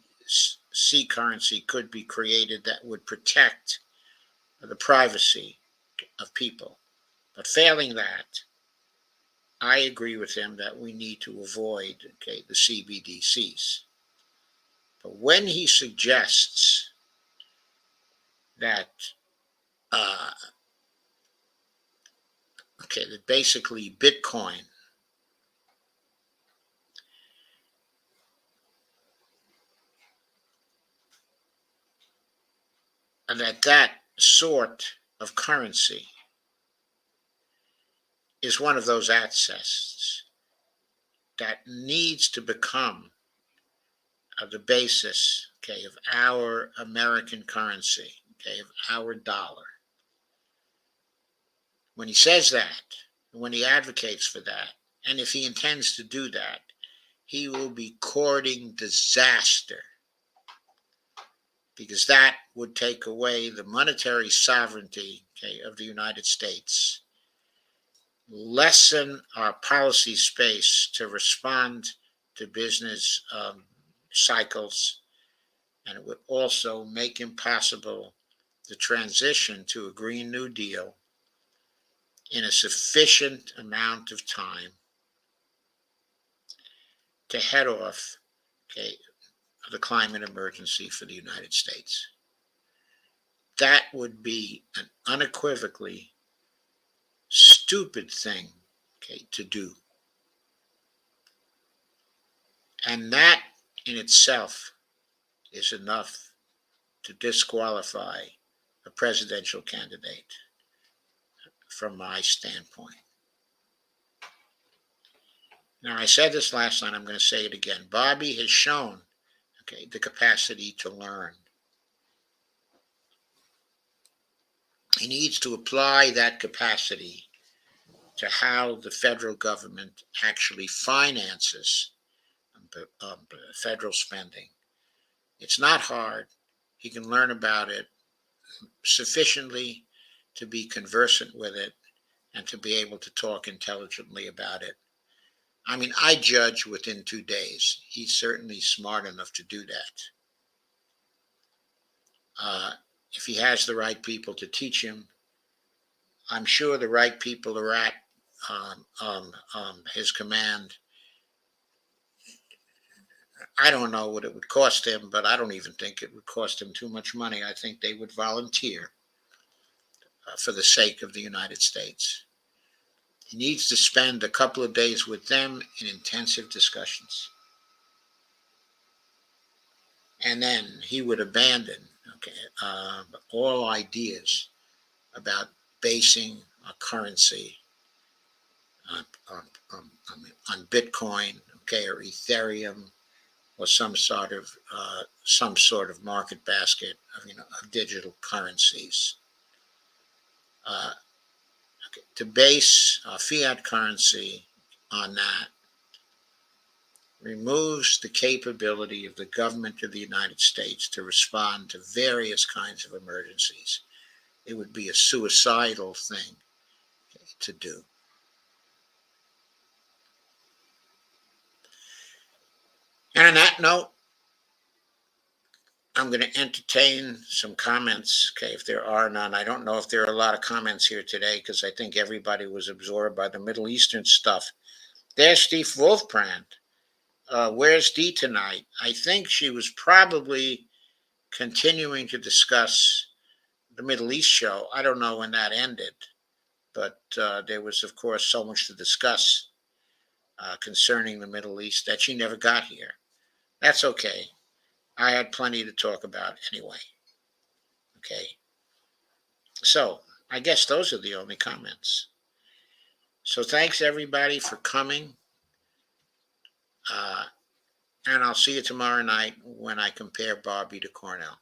currency could be created that would protect the privacy of people. But failing that, I agree with him that we need to avoid the CBDCs. But when he suggests that that basically Bitcoin and that sort of currency is one of those assets that needs to become the basis, of our American currency, of our dollar. When he says that, when he advocates for that, and if he intends to do that, he will be courting disaster, because that would take away the monetary sovereignty, of the United States. lessen our policy space to respond to business cycles, and it would also make impossible the transition to a Green New Deal in a sufficient amount of time to head off, okay, the climate emergency for the United States. That would be an unequivocally stupid thing, okay, to do. And that in itself is enough to disqualify a presidential candidate from my standpoint. Now, I said this last night, I'm going to say it again. Bobby has shown, okay, the capacity to learn. He needs to apply that capacity to how the federal government actually finances federal spending. It's not hard. He can learn about it sufficiently to be conversant with it and to be able to talk intelligently about it. I mean, I judge within 2 days. He's certainly smart enough to do that. If he has the right people to teach him, I'm sure the right people are at his command. I don't know what it would cost him, but I don't even think it would cost him too much money. I think they would volunteer for the sake of the United States. He needs to spend a couple of days with them in intensive discussions. And then he would abandon, all ideas about basing a currency on Bitcoin, or Ethereum, or some sort of market basket of digital currencies. To base fiat currency on that removes the capability of the government of the United States to respond to various kinds of emergencies. It would be a suicidal thing to do. And on that note, I'm going to entertain some comments, if there are none. I don't know if there are a lot of comments here today because I think everybody was absorbed by the Middle Eastern stuff. There's Steve Wolfbrand. Where's Dee tonight? I think she was probably continuing to discuss the Middle East show. I don't know when that ended, but there was, of course, so much to discuss concerning the Middle East that she never got here. That's okay. I had plenty to talk about anyway. Okay. So I guess those are the only comments. So thanks everybody for coming. And I'll see you tomorrow night when I compare Barbie to Cornell.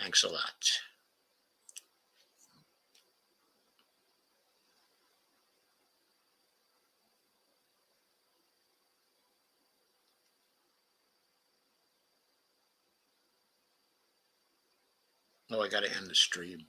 Thanks a lot. Oh, I got to end the stream.